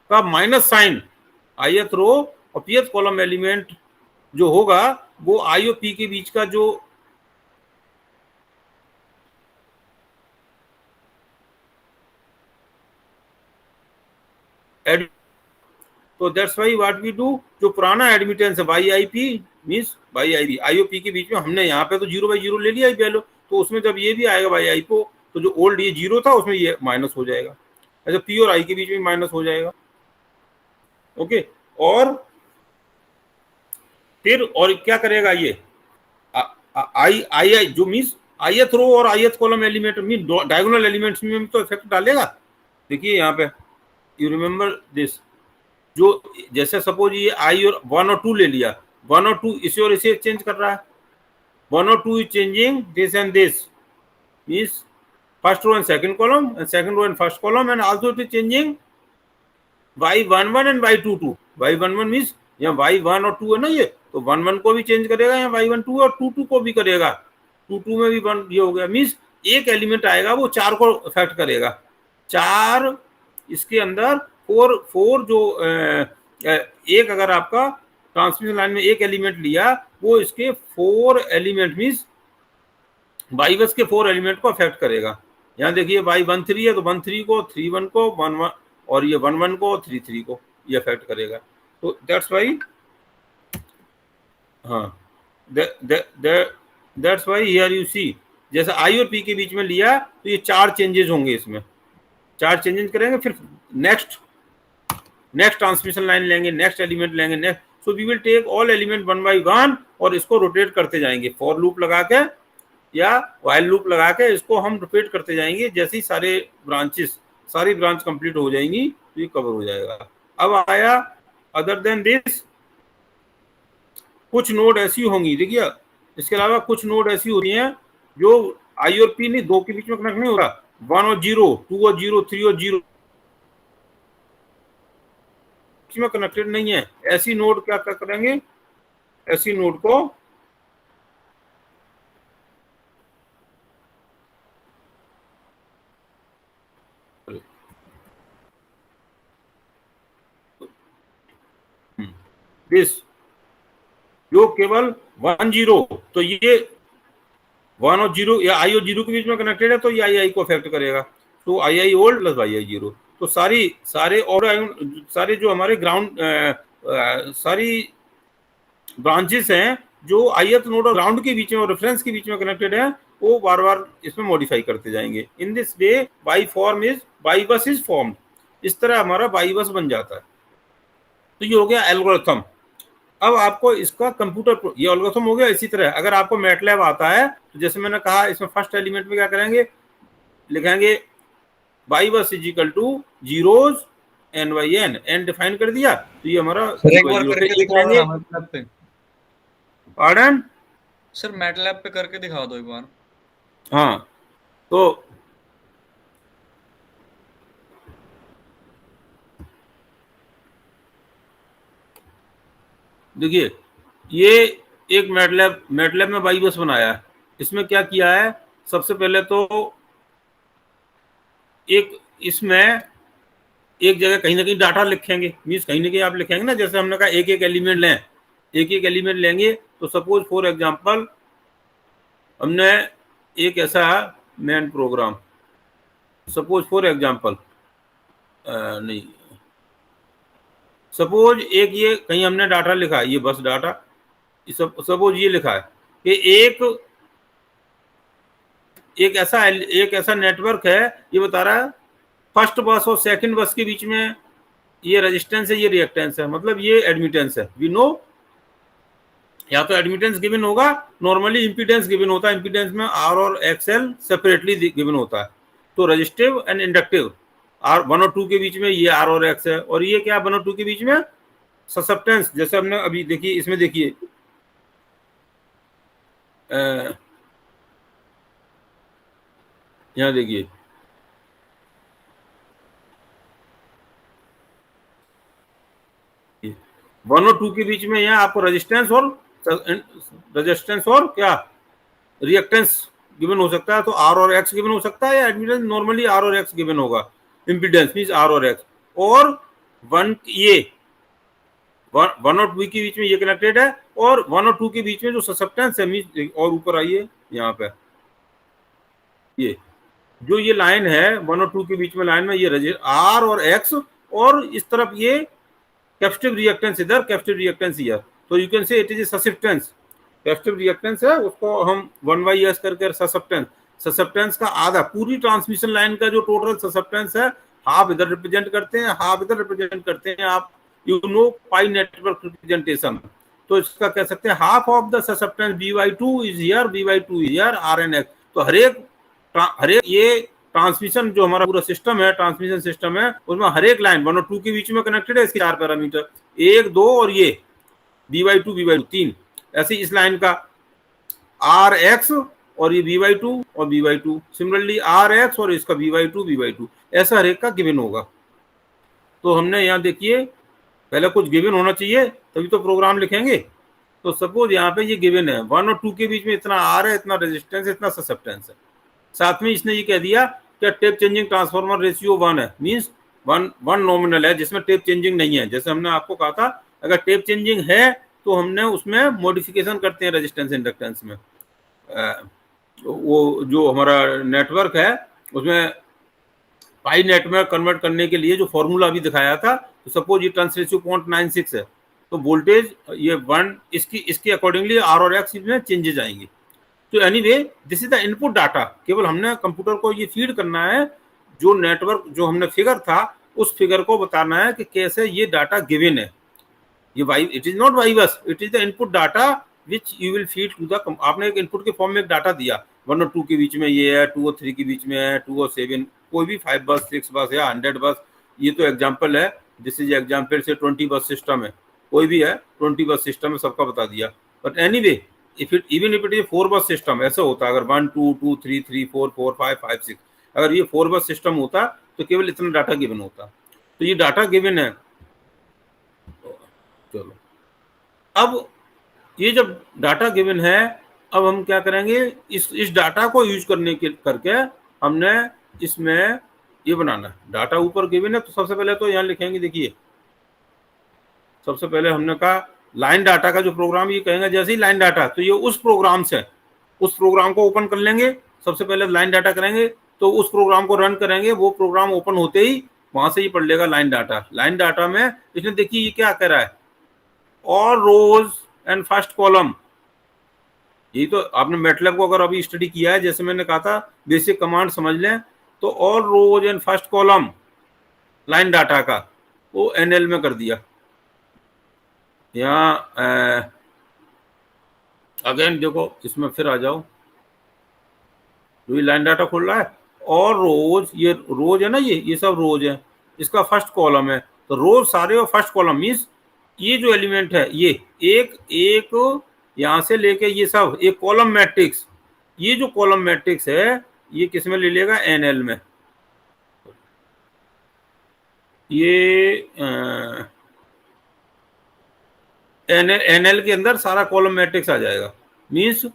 Speaker 1: का माइनस साइन, आईएथ रो और पीएथ कॉलम एलिमेंट जो होगा वो आई और पी के बीच का जो तो that's why what we do, जो पुराना एडमिटेंस है by I P means by I P, I और पी के बीच में हमने यहाँ पे तो 0 by 0 ले लिया वैल्यू, तो उसमें जब ये भी आएगा बाई आई को, तो जो ओल्ड ये 0 था उसमें ये माइनस हो जाएगा. अच्छा, पी और आई के बीच में माइनस हो जाएगा. ओके, और फिर और क्या करेगा ये आई जो मीन्स आईएथ रो और ith column element mean diagonal elements में तो इफेक्ट डालेगा. देखिए यहाँ पे यू रिमेम्बर दिस, जो जैसे सपोज ये आई और 1 और 2 ले लिया, 1 और 2 इसे और इसे चेंज कर रहा है, 1 or 2 is changing this and this, means first row and second column and second row and first column, and also it is changing y11 and y22. y11 means यहाँ y1 और 2 है ना, ये तो 11 को भी चेंज करेगा, यहाँ y12 और 22 को भी करेगा, 22 में भी 1 ये हो गया, मीन्स एक एलिमेंट आएगा वो 4 को अफेक्ट करेगा। 4 इसके अंदर 4 जो एक अगर आपका ट्रांसमिशन लाइन में एक एलिमेंट लिया, वो इसके 4 एलिमेंट मीन्स वाई बस के 4 एलिमेंट को अफेक्ट करेगा। यहाँ देखिए y13 है तो 13 को, 31 को, 11 और ये 11 को, 33 को ये अफेक्ट करेगा। तो दैट्स वाई, हाँ that's why here you see, जैसे आई और पी के बीच में लिया तो ये 4 चेंजेस होंगे, इसमें 4 चेंजेस करेंगे, फिर नेक्स्ट ट्रांसमिशन लाइन लेंगे, नेक्स्ट एलिमेंट लेंगे, next, so we will take all element 1 by 1 और इसको रोटेट करते जाएंगे, फॉर लूप लगा के या व्हाइल लूप लगा के इसको हम रिपीट करते जाएंगे। जैसे ही सारी ब्रांच कंप्लीट हो जाएंगी तो ये कवर हो जाएगा। अब आया अदर देन दिस, कुछ नोड ऐसी होंगी, देखिए इसके अलावा कुछ नोड ऐसी होती हैं जो आई और पी नहीं, 2 के बीच में कनेक्ट नहीं हो रहा, 1 और 0, 2 और 0, 3 और 0 में कनेक्टेड नहीं है। ऐसी नोड क्या करेंगे, ऐसी नोड को दिस जो केवल 1 0, तो ये 1 और 0 या आई और 0 के बीच में कनेक्टेड है तो ये आई को अफेक्ट करेगा। तो आई ओल्ड प्लस आई 0, तो सारे जो हमारे ग्राउंड सारी ब्रांचेस हैं जो आईएथ नोड और ग्राउंड के बीच में और रेफरेंस के बीच में कनेक्टेड है, वो बार बार इसमें मॉडिफाई करते जाएंगे। In this way by bus is formed, इस तरह हमारा बाई बस बन जाता है। तो ये हो गया एल्गोरिथम। अब आपको इसका कंप्यूटर, ये एल्गोरिथम हो गया। इसी तरह अगर आपको मैटलैब आता है तो जैसे मैंने कहा, इसमें फर्स्ट एलिमेंट में क्या करेंगे, लिखेंगे Y bus is equal to zeros N by N, N define कर दिया तो ये हमारा पार्डन
Speaker 2: सर मैटलैब पे करके दिखा दो एक बार।
Speaker 1: हाँ, तो देखिए ये एक मैटलैब में बाई बस बनाया है। इसमें क्या किया है, सबसे पहले तो इसमें एक जगह कहीं ना कहीं डाटा लिखेंगे, मीन्स कहीं ना कहीं आप लिखेंगे ना, जैसे हमने कहा एक एलिमेंट लें, एक एलिमेंट लेंगे। तो सपोज फॉर एग्जांपल हमने एक ऐसा main program, suppose for example नहीं, सपोज एक ये कहीं हमने डाटा लिखा है, ये बस डाटा, सपोज ये लिखा है कि एक ऐसा नेटवर्क है, ये बता रहा है फर्स्ट बस और सेकंड बस के बीच में ये रेजिस्टेंस है, ये रिएक्टेंस है, मतलब ये एडमिटेंस है। वी नो, या तो एडमिटेंस गिवन होगा, नॉर्मली इंपीडेंस गिवन होता है, इंपीडेंस में आर और एक्सएल सेपरेटली गिवन होता है। तो रजिस्टिव एंड इंडक्टिव, आर 1 और 2 के बीच में ये आर और एक्स है, और ये क्या 1 और 2 के बीच में ससेप्टेंस, जैसे हमने अभी देखिए, इसमें देखिए यहाँ देखिए वन और 2 के बीच में यहाँ आपको रेजिस्टेंस और क्या रिएक्टेंस गिवन हो सकता है। तो आर और एक्स गिवन हो सकता है, या एडमिटेंस नॉर्मली आर और एक्स गिवन होगा, इंपीडेंस मींस आर और एक्स। और 1 और 2 के बीच में ये कनेक्टेड है, और 1 और 2 के बीच में जो ससेप्टेंस है मींस, और ऊपर आइए यहाँ पे, ये जो ये लाइन है 1 और 2 के बीच में लाइन में ये आर और एक्स, और इस तरफ ये कैपेसिटिव रिएक्टेंस इधर, कैपेसिटिव रिएक्टेंस हियर। तो you can say it is A susceptance, capacitive reactance है, उसको हम 1/s करके ससेप्टेंस का आधा, पूरी ट्रांसमिशन लाइन का जो टोटल ससेप्टेंस है, हाफ इधर रिप्रेजेंट करते हैं, हाफ इधर रिप्रेजेंट करते हैं। आप you know pi network representation, तो इसका कह सकते हैं half of the susceptance b/2 is here, b/2 is here, rnx। तो हरेक ये ट्रांसमिशन जो हमारा पूरा सिस्टम है, ट्रांसमिशन सिस्टम है, उसमें हर एक लाइन 1 और 2 के बीच में कनेक्टेड है। इसके 4 पैरामीटर, 1 2 और ये b/2 3, ऐसे इस लाइन का आर एक्स और ये बी बाई टू और B by two, similarly R X और इसका बी बाई टू, ऐसा हर एक का गिवन होगा। तो हमने यहाँ देखिए पहले कुछ गिवन होना चाहिए तभी तो प्रोग्राम लिखेंगे। तो सपोज यहाँ पे ये गिवन है 1 और 2 के बीच में इतना आर है, इतना रेजिस्टेंस है, इतना ससेप्टेंस है। साथ में इसने ये कह दिया कि टेप चेंजिंग ट्रांसफार्मर रेशियो 1 है, मींस वन नॉमिनल है जिसमें टेप चेंजिंग नहीं है। जैसे हमने आपको कहा था अगर टेप चेंजिंग है तो हमने उसमें मॉडिफिकेशन करते हैं रेजिस्टेंस इंडक्टेंस में। वो जो हमारा नेटवर्क है उसमें पाई नेट में कन्वर्ट करने के लिए जो फॉर्मूला अभी दिखाया था, तो सपोज ये टर्न्स रेशियो 0.96 है तो वोल्टेज ये 1 इसके अकॉर्डिंगली आर और एक्स में चेंजेस आएंगे। तो anyway this is the input data. केवल हमने कंप्यूटर को ये फीड करना है, जो नेटवर्क जो हमने फिगर था उस फिगर को बताना है कि कैसे ये डाटा गिवन है। ये Y it is not Y bus, it is the input data which you will feed to the. आपने एक इनपुट के फॉर्म में एक डाटा दिया 1 और 2 के बीच में ये है, 2 और 3 के बीच में है, 2 और 7, कोई भी 5 बस 6 बस या 100 बस। ये तो एग्जाम्पल है, दिस इज एग्जाम्पल से 20 बस सिस्टम है, कोई भी है 20 बस सिस्टम है, सबका बता दिया। But anyway even if it is 4 बस सिस्टम, ऐसा होता अगर 1 2 2 3 3 4 4 5 5 6, अगर ये 4 बस सिस्टम होता तो केवल इतना डाटा गिवन होता। तो ये डाटा गिवन है। चलो अब ये जब डाटा गिवन है, अब हम क्या करेंगे, इस डाटा को यूज करके हमने इसमें ये बनाना है। डाटा ऊपर गिवन है तो सबसे पहले तो यहाँ लिखेंगे, देखिए सबसे पहले हमने कहा लाइन डाटा का जो प्रोग्राम, ये कहेंगे जैसे ही लाइन डाटा, तो ये उस प्रोग्राम से उस प्रोग्राम को ओपन कर लेंगे। सबसे पहले लाइन डाटा करेंगे तो उस प्रोग्राम को रन करेंगे, वो प्रोग्राम ओपन होते ही वहां से ही पढ़ लेगा लाइन डाटा। लाइन डाटा में इसने देखिए ये क्या कह रहा है, all rows and first column. यही तो आपने मैटलैब को अगर अभी स्टडी किया है, जैसे मैंने कहा था बेसिक कमांड समझ लें, तो all rows and first column line data का वो एनएल में कर दिया। यहाँ अगेन देखो इसमें फिर आ जाओ, जो ये लाइन डाटा खोल रहा है और रोज, ये रोज है ना, ये सब रोज है, इसका फर्स्ट कॉलम है। तो रोज सारे और फर्स्ट कॉलम मीन्स ये जो एलिमेंट है ये एक एक यहां से लेके ये सब एक कॉलम मैट्रिक्स, ये जो कॉलम मैट्रिक्स है ये किस में ले लेगा, एनएल में। ये एनएल के अंदर सारा कॉलम मैट्रिक्स आ जाएगा मीन्स,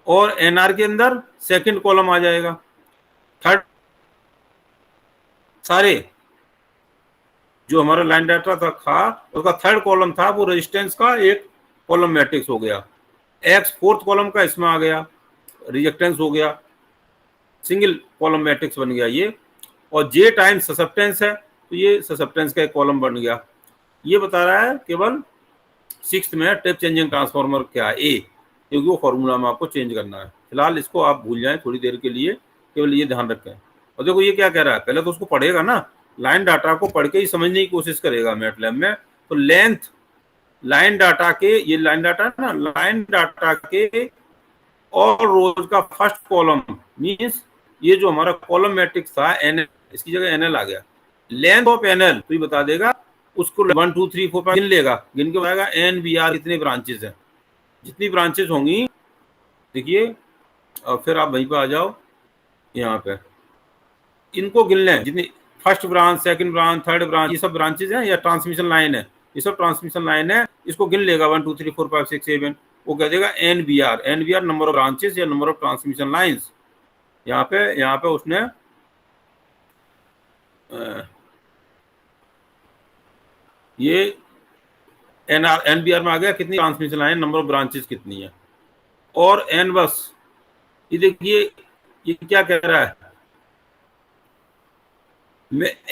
Speaker 1: और एनआर के अंदर सेकंड कॉलम आ जाएगा, थर्ड, सारे जो हमारा लाइन डाटा था उसका थर्ड कॉलम था वो रेजिस्टेंस का एक कॉलम मैट्रिक्स हो गया, एक्स फोर्थ कॉलम का इसमें आ गया, रिएक्टेंस हो गया, सिंगल कॉलम मैट्रिक्स बन गया ये। और जे टाइम ससेप्टेंस है तो ये ससेप्टेंस का एक कॉलम बन गया। ये बता रहा है केवल 6th में टेप चेंजिंग ट्रांसफार्मर क्या है, ए, क्योंकि वो फॉर्मूला में आपको चेंज करना है। फिलहाल इसको आप भूल जाएं थोड़ी देर के लिए, केवल ये ध्यान रखें। और देखो ये क्या कह रहा है, पहले तो उसको पढ़ेगा ना, लाइन डाटा को पढ़ के ही समझने की कोशिश करेगा मैटलैब में। तो लेंथ लाइन डाटा के, ये लाइन डाटा ना, लाइन डाटा के और रोज का फर्स्ट कॉलम मीन्स ये जो हमारा कॉलम मैट्रिक्स था एनएल, इसकी जगह एनएल आ गया। लेंथ ऑफ एनएल तो ये बता देगा, उसको 1 2 3 4 5 गिन लेगा, गिन के बताएगा एन बी आर कितने ब्रांचेस हैं, जितनी ब्रांचेस होंगी देखिए। और फिर आप वहीं पे आ जाओ, यहाँ पे इनको गिन लें, जितनी first branch, second branch, third branch, ये सब ब्रांचेस हैं या ट्रांसमिशन लाइन है, ये सब ट्रांसमिशन लाइन है। इसको गिन लेगा 1 2 3 4 5 6 7, वो कह देगा N B are number of branches या नंबर ऑफ ट्रांसमिशन लाइन्स। यहाँ पे उसने ये एन बी आर में आ गया कितनी transmission line, number of branches कितनी है। और एन बस, ये देखिए ये क्या कह रहा है,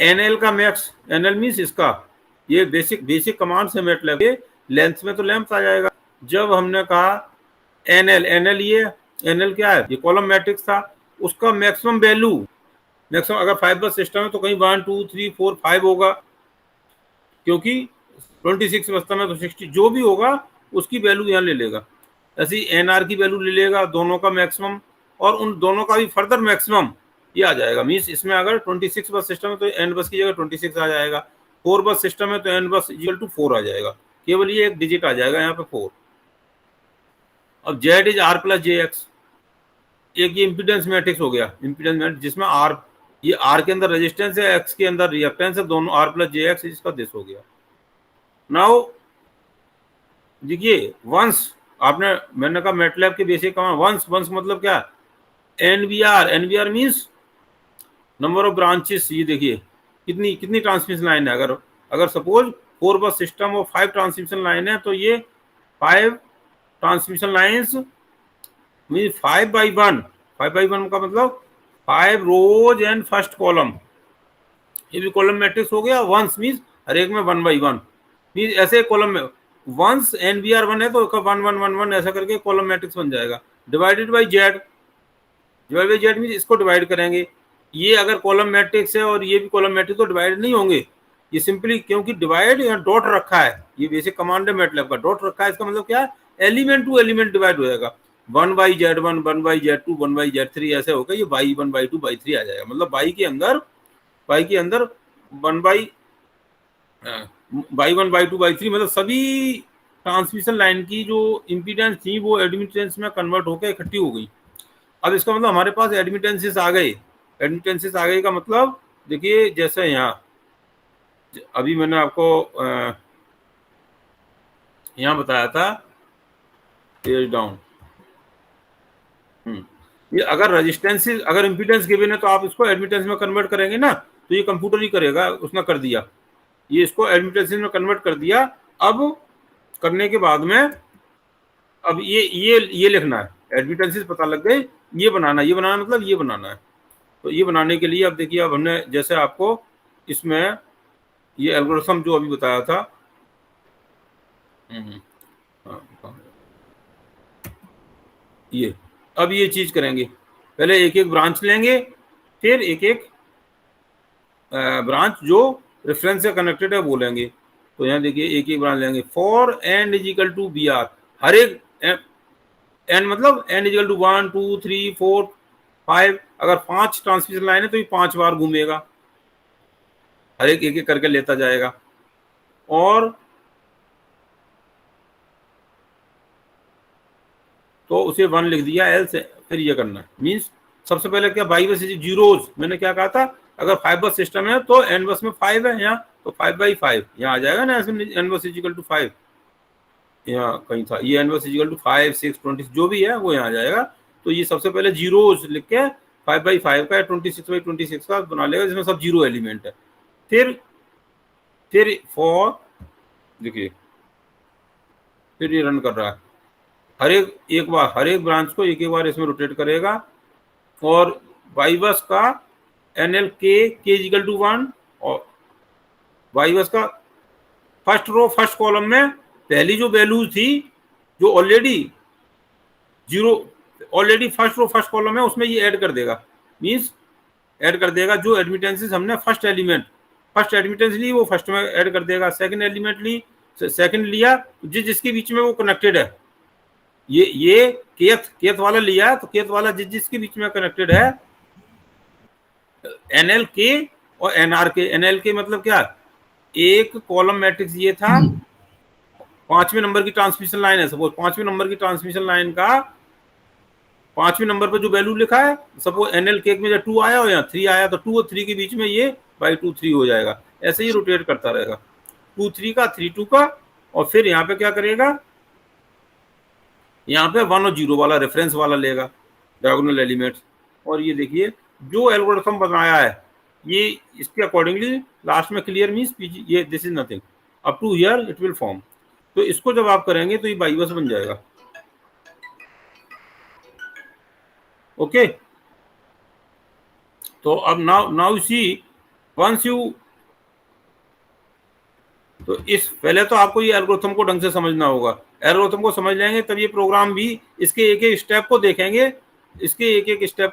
Speaker 1: एनएल का मैक्स, एनएल मीन्स इसका, ये बेसिक कमांड से मैटलैब के लेंथ में तो लेंथ आ जाएगा। जब हमने कहा एनएल, ये एनएल क्या है, ये कॉलम मैट्रिक्स था, उसका मैक्सिमम वैल्यू, मैक्सिमम अगर 5 बस सिस्टम है तो कहीं 1 2 3 4 5 होगा, क्योंकि 26 बसता में तो 60 जो भी होगा उसकी वैल्यू यहाँ ले लेगा। ऐसे ही एनआर की वैल्यू ले लेगा, दोनों का मैक्सिमम और उन दोनों का भी फर्दर मैक्सिमम ये आ जाएगा। मीन्स इसमें अगर 26 बस सिस्टम है तो एन बस की जगह 26 आ जाएगा, 4 बस सिस्टम है तो एन बस इक्वल टू 4 आ जाएगा, केवल ये एक डिजिट आ जाएगा यहाँ पे 4। अब Z is R plus J X, एक ये इम्पीडेंस मैट्रिक्स हो गया, इम्पीडेंस मैट्रिक्स जिसमें आर, ये आर के अंदर रेजिस्टेंस है, एक्स के अंदर रिएक्टेंस है, दोनों आर प्लस जे एक्स, इसका दिस हो गया। नाउ देखिए वंस आपने, मैंने कहा मैटलैब के बेसिक कमांड वंस, वंस मतलब क्या, NVR, NVR means number of branches. ये देखिए कितनी कितनी ट्रांसमिशन लाइन है, अगर सपोज 4 बस सिस्टम और 5 ट्रांसमिशन लाइन है, तो ये 5 ट्रांसमिशन लाइन्स मीन 5/1, 5/1 का मतलब 5 रोज एंड फर्स्ट कॉलम, ये भी कॉलम मैट्रिक्स हो गया। वंस मीन्स हर एक में 1/1 मीन्स ऐसे कॉलम में वंस एनवीआर 1 है तो 1 1 1 1 ऐसा करके कॉलम मैट्रिक्स बन जाएगा। Divided by Z, divide by Z means इसको डिवाइड करेंगे, ये अगर कॉलम मैट्रिक्स है और ये भी कॉलम मैट्रिक्स तो डिवाइड नहीं होंगे, ये सिंपली क्योंकि डिवाइड यहाँ डॉट रखा है, ये बेसिक कमांड है मैटलैब का, डॉट रखा है, इसका मतलब क्या है, एलिमेंट टू एलिमेंट डिवाइड हो जाएगा। 1/z1, 1/z2, 1/z3 ऐसे होगा, ये बाई 1 बाई 2 बाई 3 आ जाएगा, मतलब बाई के अंदर 1/1 बाई 2 बाई 3, मतलब सभी ट्रांसमिशन लाइन की जो इम्पीडेंस थी वो एडमिटेंस में कन्वर्ट होकर इकट्ठी हो गई। अब इसका मतलब हमारे पास एडमिटेंसेस आ गए, एडमिटेंसेस आ गए का मतलब देखिए जैसे यहाँ अभी मैंने आपको यहाँ बताया था पेज डाउन, ये अगर रेजिस्टेंस, अगर इम्पीडेंस गिवन है तो आप इसको एडमिटेंस में कन्वर्ट करेंगे ना, तो ये कंप्यूटर ही करेगा, उसने कर दिया, ये इसको एडमिटेंस में कन्वर्ट कर दिया। अब करने के बाद में अब ये लिखना है, एडमिटेंसेस पता लग गए, ये बनाना मतलब ये बनाना है। तो ये बनाने के लिए अब देखिए, अब हमने जैसे आपको इसमें ये एल्गोरिथम जो अभी बताया था, ये अब ये चीज करेंगे, पहले एक एक ब्रांच लेंगे, फिर एक एक ब्रांच जो रेफरेंस से कनेक्टेड है वो लेंगे। तो यहाँ देखिए एक एक ब्रांच लेंगे, for N is equal to B R, हर एक एन मतलब एन इज इक्वल टू 1 2 3 4 5, अगर 5 ट्रांसमिशन लाइन है तो ये 5 बार घूमेगा, हर एक एक करके लेता जाएगा। और तो उसे 1 लिख दिया, एल से फिर ये करना मीन्स सबसे पहले क्या, बाई बस जीरोज, मैंने क्या कहा था, अगर 5 बस सिस्टम है तो एन बस में 5 है यहाँ, तो 5/5 यहाँ आ जाएगा ना, एन बस इज इक्वल टू 5, यहाँ कहीं था ये एन बस इज इक्वल टू 5 6 20 जो भी है वो यहाँ आ जाएगा। तो ये सबसे पहले जीरोज लिख के 5/5 का 26/26 का बना लेगा, जिसमें सब जीरो एलिमेंट है। फिर फॉर देखिए फिर ये रन कर रहा है, हर एक बार हर एक ब्रांच को एक एक बार इसमें रोटेट करेगा, और वाई बस का एनएल के इज इक्वल टू 1, और वाई बस का फर्स्ट रो फर्स्ट कॉलम में पहली जो वैल्यू थी जो already first row first column है उसमें ये ऐड कर देगा, मींस ऐड कर देगा जो एडमिटेंसेस हमने फर्स्ट एडमिटेंस ली वो फर्स्ट में ऐड कर देगा, सेकंड एलिमेंट ली सेकंड लिया, जिसके बीच में वो कनेक्टेड है, ये केथ वाला लिया तो केथ वाला जिसके बीच में कनेक्टेड है, एनएल के और एनआर के। एनएल के मतलब क्या, एक कॉलम मैट्रिक्स ये था, 5वें नंबर की ट्रांसमिशन लाइन है, सपोज 5वें नंबर की ट्रांसमिशन लाइन का 5वें नंबर पे जो वैल्यू लिखा है, सपोज एनएल के में जब 2 आया और यहाँ 3 आया, तो 2 और 3 के बीच में ये बाई 2 3 हो जाएगा, ऐसे ही रोटेट करता रहेगा, 2 3 का 3 2 का, और फिर यहाँ पे क्या करेगा, यहाँ पे 1 और 0 वाला रेफरेंस वाला लेगा डायगोनल एलिमेंट्स। और ये देखिए जो एल्गोरिथम बनाया है ये इसके अकॉर्डिंगली लास्ट में क्लियर मींस ये this is nothing up to here it will form. तो इसको जब आप करेंगे तो ये बाई बस बन जाएगा। ओके, तो अब नाउ सी वंस यू, तो इस पहले तो आपको ये एल्गोरिथम को ढंग से समझना होगा, एल्गोरिथम को समझ लेंगे तब ये प्रोग्राम भी इसके एक एक स्टेप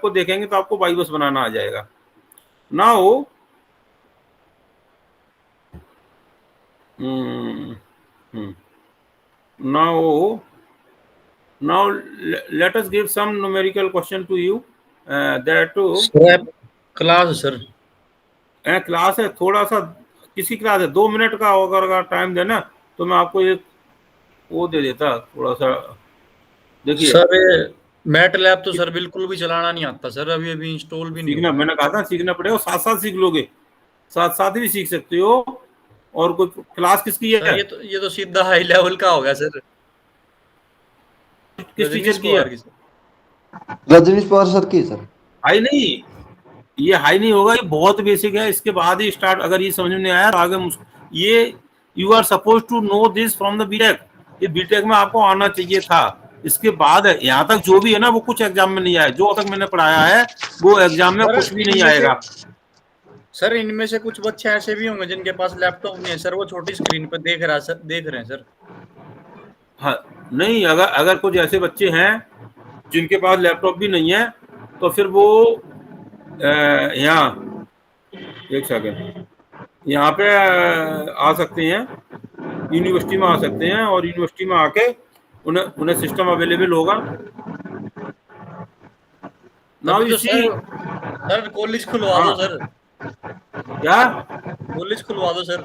Speaker 1: को देखेंगे, तो आपको बाई बस बनाना आ जाएगा। Now now let us give some numerical question to you that
Speaker 2: class sir
Speaker 1: class है, थोड़ा सा किसी क्लास है 2 मिनट का अगर टाइम देना तो मैं आपको एक वो दे देता थोड़ा सा देखिए
Speaker 2: सर मैट लैब तो सर बिल्कुल भी चलाना नहीं आता सर, अभी अभी इंस्टॉल भी नहीं
Speaker 1: सीखना,
Speaker 2: हुआ।
Speaker 1: मैंने कहा था सीखना पड़ेगा, साथ साथ सीख लोगे, साथ साथ भी सीख सकते हो। और कोई क्लास किसकी
Speaker 2: सर
Speaker 1: है,
Speaker 2: ये तो सीधा हाई लेवल का हो गया सर,
Speaker 1: किस टीचर
Speaker 2: रजनीश
Speaker 1: की है?
Speaker 2: कुमार की सर।
Speaker 5: रजनीश पवार सर की सर।
Speaker 1: हाई नहीं, ये हाई नहीं होगा, ये बहुत बेसिक है, इसके बाद ही स्टार्ट। अगर ये समझ में नहीं आया तो आगे ये you are suppose to know this from the BTech, ये बीटेक में आपको आना चाहिए था। इसके बाद यहाँ तक जो भी है ना वो कुछ एग्जाम में नहीं आया, जो तक मैंने पढ़ाया है वो एग्जाम में
Speaker 2: सर
Speaker 1: कुछ भी नहीं
Speaker 2: इनमें से
Speaker 1: आएगा।
Speaker 2: सर इनमें से कुछ बच्चे ऐसे भी होंगे जिनके पास लैपटॉप नहीं है सर, वो छोटी स्क्रीन पर देख रहे हैं सर।
Speaker 1: हाँ, नहीं, अगर अगर कुछ ऐसे बच्चे हैं जिनके पास लैपटॉप भी नहीं है तो फिर वो यहाँ, एक सेकंड, यहाँ पे आ सकते हैं, यूनिवर्सिटी में आ सकते हैं, और यूनिवर्सिटी में आके उन्हें उन्हें सिस्टम अवेलेबल होगा। नाउ
Speaker 2: तभी
Speaker 1: यू
Speaker 2: तो
Speaker 1: सी।
Speaker 2: सर कॉलेज खुलवा दो
Speaker 1: हाँ,
Speaker 2: सर,
Speaker 1: क्या?
Speaker 2: कॉलेज खुलवा दो सर।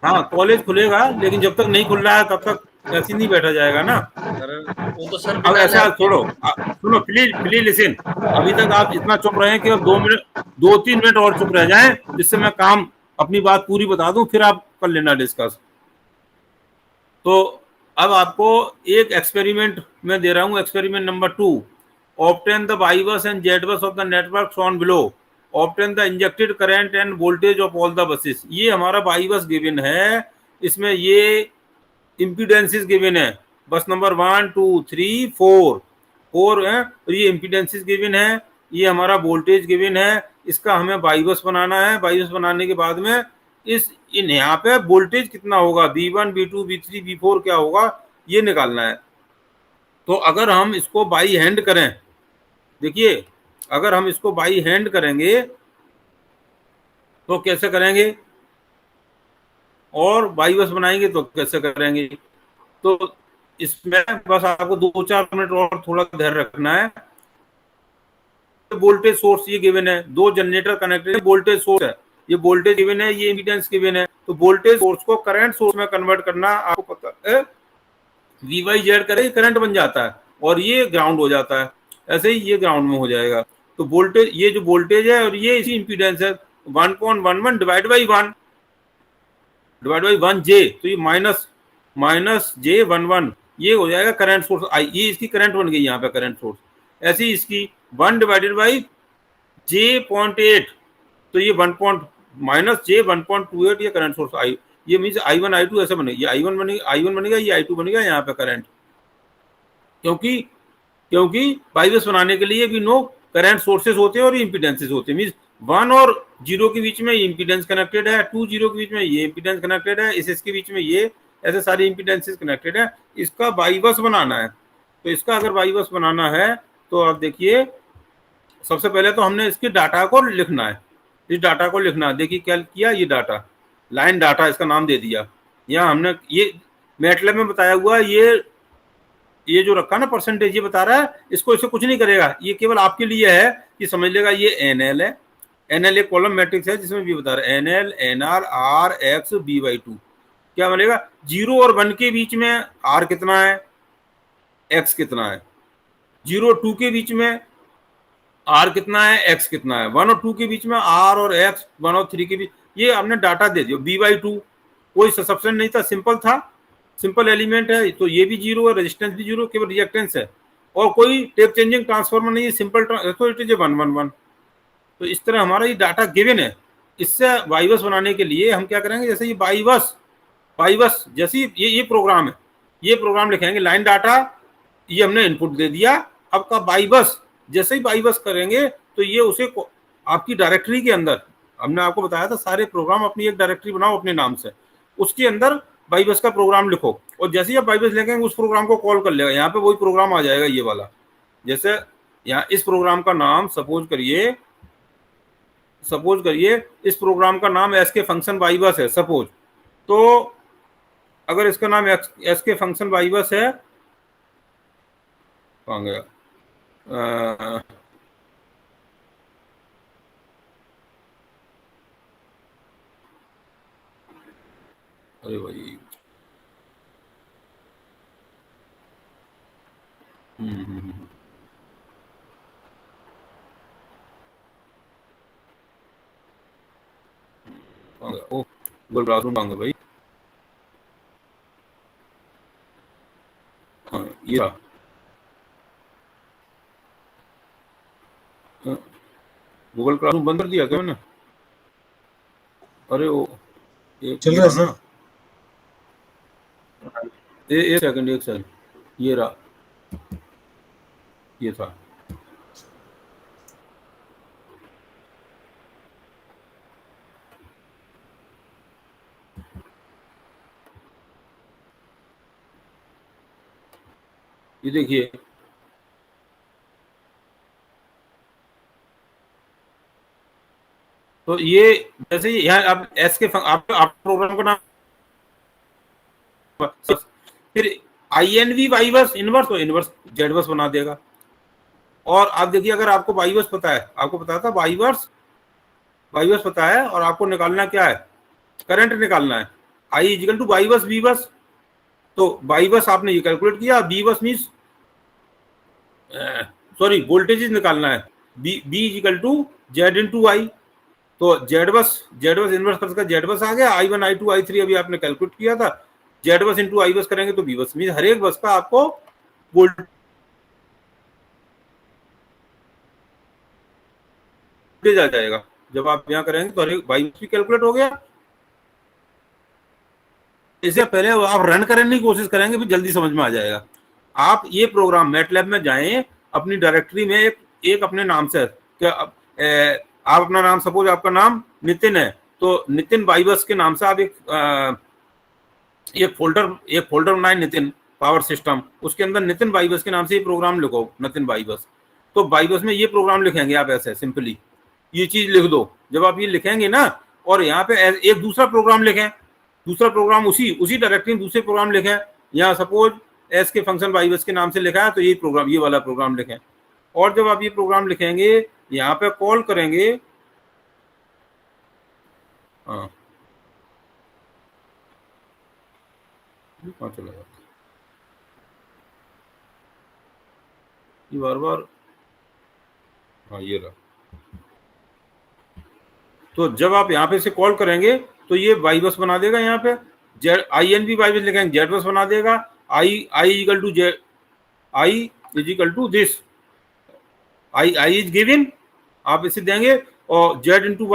Speaker 1: हाँ, कॉलेज खुलेगा, लेकिन जब तक नहीं खुल रहा है तब तक ऐसे नहीं बैठा जाएगा ना।
Speaker 2: सर वो तो सर
Speaker 1: अब
Speaker 2: बिना
Speaker 1: ऐसा
Speaker 2: लैब के।
Speaker 1: छोड़ो, सुनो, प्लीज प्लीज लिसन। अभी तक आप इतना चुप रहे हैं कि अब 2 मिनट, 2-3 मिनट और चुप रह जाएं, जिससे मैं काम अपनी बात पूरी बता दूं, फिर आप कर लेना डिस्कस। तो अब आपको एक एक्सपेरिमेंट मैं दे रहा हूं, experiment number 2। Obtain the Y bus and Z bus of the network shown below, obtain the injected current and voltage of all the buses. ये हमारा बाई बस गिवन है, इसमें ये इम्पीडेंसेस गिवन है, बस नंबर 1 2 3 4 4 है, और ये इम्पीडेंसेस गिवन है, ये हमारा वोल्टेज गिवन है। इसका हमें बाई बस बनाना है। बाई बस बनाने के बाद में इस इन यहाँ पे वोल्टेज कितना होगा, V1 V2 V3 V4 क्या होगा, ये निकालना है। तो अगर हम इसको बाई हैंड करें, देखिए, अगर हम इसको बाई हैंड करेंगे तो कैसे करेंगे, और बाई बस बनाएंगे तो कैसे करेंगे। तो इसमें बस आपको 2-4 मिनट और थोड़ा धैर्य रखना है। वोल्टेज सोर्स ये गिवन है, 2 जनरेटर कनेक्टेड है, वोल्टेज सोर्स है, ये वोल्टेज गिवन है, ये इम्पीडेंस गिवन है। तो वोल्टेज सोर्स को करंट सोर्स में कन्वर्ट करना आपको पता है, वी वाई जेड करे करंट बन जाता है, और ये ग्राउंड हो जाता है, ऐसे ही ये ग्राउंड में हो जाएगा। तो वोल्टेज, ये जो वोल्टेज है और ये इसी इम्पीडेंस है, 1.11 डिवाइड बाई 1 जे, तो ये माइनस माइनस J11, ये हो जाएगा करंट सोर्स आई, ये इसकी करंट बन गई यहाँ पे करंट सोर्स। ऐसे ही इसकी 1 डिवाइडेड बाई J.8, तो ये 1 पॉइंट माइनस J1.28, ये करंट सोर्स आई, ये मीन्स I1 I2 ऐसे बनेगा, ये I1 बनेगा, ये I2 बनेगा यहाँ पे करंट। क्योंकि क्योंकि बाई बस बनाने के लिए भी नो करंट सोर्सेज होते हैं और इम्पीडेंसेस होते हैं। मीन्स 1 और 0 के बीच में ये इम्पीडेंस कनेक्टेड है, 2 0 के बीच में ये इम्पीडेंस कनेक्टेड है, इसके बीच में ये, ऐसे सारे इम्पीडेंसेस कनेक्टेड है। इसका बाई बस बनाना है। तो इसका अगर बाई बस बनाना है तो आप देखिए, सबसे पहले तो हमने इसके डाटा को लिखना है, इस डाटा को लिखना है। देखिए क्या किया, ये डाटा लाइन डाटा इसका नाम दे दिया। यहाँ हमने ये मैटलैब में बताया हुआ, ये जो रखा ना परसेंटेज, ये बता रहा है, इसको इससे कुछ नहीं करेगा, ये केवल आपके लिए है कि समझ लेगा। ये एनएल है, एनएल एक कॉलम मैट्रिक्स है जिसमें भी बता रहा है NL NR are x BY2। क्या बनेगा, 0 और 1 के बीच में आर कितना है, एक्स कितना है, 0 और 2 के बीच में आर कितना है, एक्स कितना है, 1 और 2 के बीच में आर और एक्स, 1 और 3 के बीच, ये हमने डाटा दे दिया। BY2 कोई सब्सटेंस नहीं था, सिंपल था, सिंपल एलिमेंट है, तो ये भी 0 है, रेजिस्टेंस भी 0, केवल रिएक्टेंस है, और कोई टेप चेंजिंग ट्रांसफॉर्मर नहीं है, सिंपल, तो इट इज 1 1 1। तो इस तरह हमारा ये डाटा गिवन है। इससे बाई बस बनाने के लिए हम क्या करेंगे, जैसे ये बाई बस जैसे ये प्रोग्राम है, ये प्रोग्राम लिखेंगे, लाइन डाटा ये हमने इनपुट दे दिया। अब का बाई बस, जैसे ही बाई बस करेंगे तो ये उसे आपकी डायरेक्टरी के अंदर, हमने आपको बताया था सारे प्रोग्राम अपनी एक डायरेक्टरी बनाओ अपने नाम से, उसके अंदर बाई बस का प्रोग्राम लिखो, और जैसे ही आप बाई बस लिखेंगे उस प्रोग्राम को कॉल कर लेगा, यहाँ पे वही प्रोग्राम आ जाएगा ये वाला। जैसे यहाँ इस प्रोग्राम का नाम सपोज करिए इस प्रोग्राम का नाम एस के फंक्शन बाई बस है सपोज। तो अगर इसका नाम एस के फंक्शन बाई बस है, कहाँ गया, अरे भाई, ओ गूगल क्लासरूम मांगे भाई। हाँ ये रहा। गूगल क्लासरूम बंद कर दिया क्या मैंने? अरे वो
Speaker 4: चल रहा है सर।
Speaker 1: एक सेकंड ये रहा, ये था। ये देखिए, तो ये जैसे यहाँ आप एस के आप प्रोग्राम का नाम, फिर INV वाई बस इनवर्स, तो इनवर्स जेड बस बना देगा। और आप देखिए, अगर आपको वाई बस पता है, आपको पता था वाई बस पता है, और आपको निकालना क्या है, करंट निकालना है, I इजिकल टू वाई बस वी बस। तो वाई बस आपने ये कैलकुलेट किया, बी बस मीन्स सॉरी वोल्टेज निकालना है, V equal to Z into I. तो जेड बस इनवर्स का जेड बस आ गया, I1 I2 I3 अभी आपने कैलकुलेट किया था, जेड बस इंटू आई बस करेंगे तो बी बस मीन हर एक बस का आपको वोल्टेज आ जाएगा। जब आप यहाँ करेंगे तो हर एक वाई बस भी कैलकुलेट हो गया। इससे पहले आप रन करने की कोशिश करेंगे फिर जल्दी समझ में आ जाएगा। आप ये प्रोग्राम मैटलैब में जाएं, अपनी डायरेक्टरी में एक अपने नाम से, क्या आप अपना नाम, सपोज आपका नाम नितिन है, तो नितिन वाई बस के नाम से आप एक फोल्डर बनाए, नितिन पावर सिस्टम, उसके अंदर नितिन वाई बस के नाम से ये प्रोग्राम लिखो, नितिन वाई बस। तो वाई बस में ये प्रोग्राम लिखेंगे आप, ऐसे सिंपली ये चीज लिख दो। जब आप ये लिखेंगे ना, और यहाँ पे एक दूसरा प्रोग्राम लिखें, दूसरा प्रोग्राम उसी डायरेक्टरी में दूसरे प्रोग्राम लिखें। यहाँ सपोज एस के फंक्शन वाई बस के नाम से लिखा है, तो ये प्रोग्राम, ये वाला प्रोग्राम लिखें। और जब आप ये प्रोग्राम लिखेंगे, यहाँ पे कॉल करेंगे, हाँ चला जाता ये बार, हाँ ये रहा। तो जब आप यहाँ पे से कॉल करेंगे तो ये वाई बस बना देगा, यहाँ पे जेड INV वाई बस लिखेंगे, जेड बस बना देगा, I equal to Z, I equal to this, I is given, आप इसे देंगे, और जेड इंटू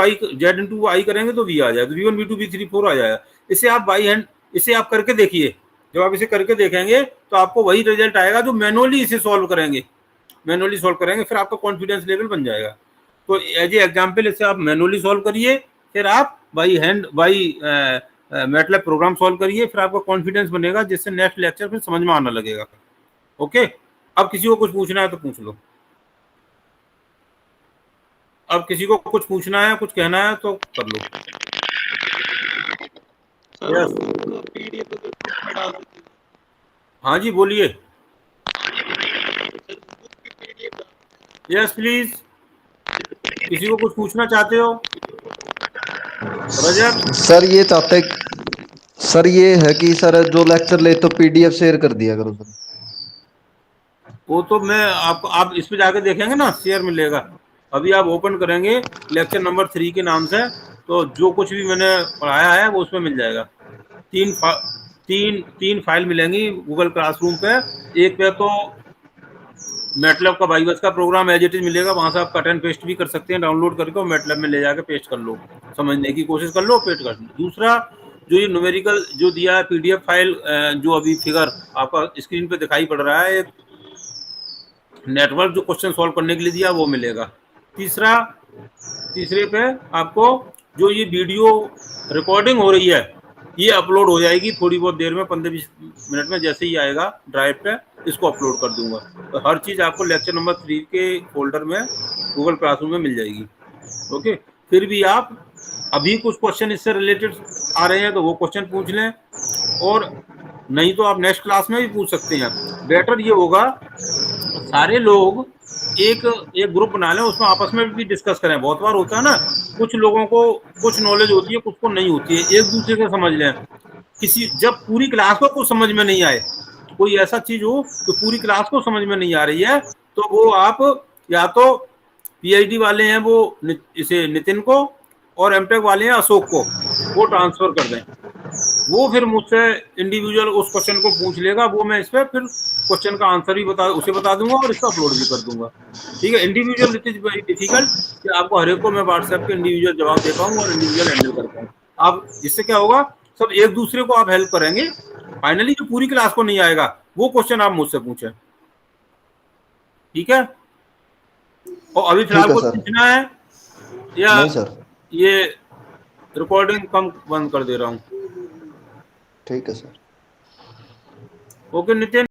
Speaker 1: वाई करेंगे तो वी आ जाएगा, V1 V2 V3 4 आ जाएगा। इसे आप बाई हैंड, इसे आप करके देखिए। जब आप इसे करके देखेंगे तो आपको वही रिजल्ट आएगा जो मैनुअली इसे सॉल्व करेंगे, फिर आपका कॉन्फिडेंस लेवल बन जाएगा। तो एज ए एग्जाम्पल इसे आप मैनुअली सॉल्व करिए, फिर आप बाई मैटलैब प्रोग्राम सॉल्व करिए, फिर आपका कॉन्फिडेंस बनेगा, जिससे नेक्स्ट लेक्चर फिर समझ में आने लगेगा। ओके, अब किसी को कुछ पूछना है तो पूछ लो। अब किसी को कुछ पूछना है, कुछ कहना है तो कर लो। yes. हाँ जी बोलिए। यस प्लीज, किसी को कुछ पूछना चाहते हो? रजत
Speaker 5: सर ये चाहते, सर ये है कि सर जो लेक्चर ले तो PDF शेयर कर दिया करो सर।
Speaker 1: वो तो मैं आप इस पे जाके देखेंगे ना, शेयर मिलेगा। अभी आप ओपन करेंगे लेक्चर नंबर 3 के नाम से, तो जो कुछ भी मैंने पढ़ाया है वो उसमें मिल जाएगा। तीन फाइल मिलेंगी गूगल क्लासरूम पे। एक पे तो मैटलैब का वाई बस का प्रोग्राम एज इट इज मिलेगा, वहां से आप कट एंड पेस्ट भी कर सकते हैं, डाउनलोड करके और मैटलैब में ले जाकर पेस्ट कर लो, समझने की कोशिश कर लो, पेस्ट कर लो। दूसरा जो ये न्यूमेरिकल जो दिया है PDF फाइल, जो अभी फिगर आपका स्क्रीन पे दिखाई पड़ रहा है, नेटवर्क जो क्वेश्चन सॉल्व करने के लिए दिया वो मिलेगा। तीसरे पे आपको जो ये वीडियो रिकॉर्डिंग हो रही है ये अपलोड हो जाएगी थोड़ी बहुत देर में, 15-20 मिनट में, जैसे ही आएगा ड्राइव पे इसको अपलोड कर दूंगा। तो हर चीज़ आपको लेक्चर नंबर 3 के फोल्डर में गूगल क्लासरूम में मिल जाएगी। ओके, फिर भी आप अभी कुछ क्वेश्चन इससे रिलेटेड आ रहे हैं तो वो क्वेश्चन पूछ लें, और नहीं तो आप नेक्स्ट क्लास में भी पूछ सकते हैं। बेटर ये होगा सारे लोग एक ग्रुप बना लें, उसमें आपस में भी डिस्कस करें। बहुत बार होता है ना, कुछ लोगों को कुछ नॉलेज होती है, कुछ को नहीं होती है, एक दूसरे से समझ लें। जब पूरी क्लास को कुछ समझ में नहीं आए, कोई ऐसा चीज हो तो पूरी क्लास को समझ में नहीं आ रही है, तो वो आप या तो पीएचडी वाले हैं वो इसे नितिन को, और एमटेक वाले हैं अशोक को, वो ट्रांसफर कर दें। वो फिर मुझसे इंडिविजुअल उस क्वेश्चन को पूछ लेगा, वो मैं इस पर फिर क्वेश्चन का आंसर भी उसे बता दूंगा और इसका अपलोड भी कर दूंगा। ठीक है, individual it is very difficult कि आपको हर एक को मैं व्हाट्सएप के इंडिविजुअल जवाब दे पाऊँ और इंडिविजुअल हैंडल कर पाऊँ। आप इससे क्या होगा, सब एक दूसरे को आप हेल्प करेंगे। फाइनली जो पूरी क्लास को नहीं आएगा वो क्वेश्चन आप मुझसे पूछें। ठीक है, और अभी फिलहाल कुछ पूछना है या
Speaker 5: नहीं सर,
Speaker 1: ये रिकॉर्डिंग कम बंद कर दे रहा हूँ?
Speaker 5: ठीक है सर।
Speaker 1: ओके नितिन।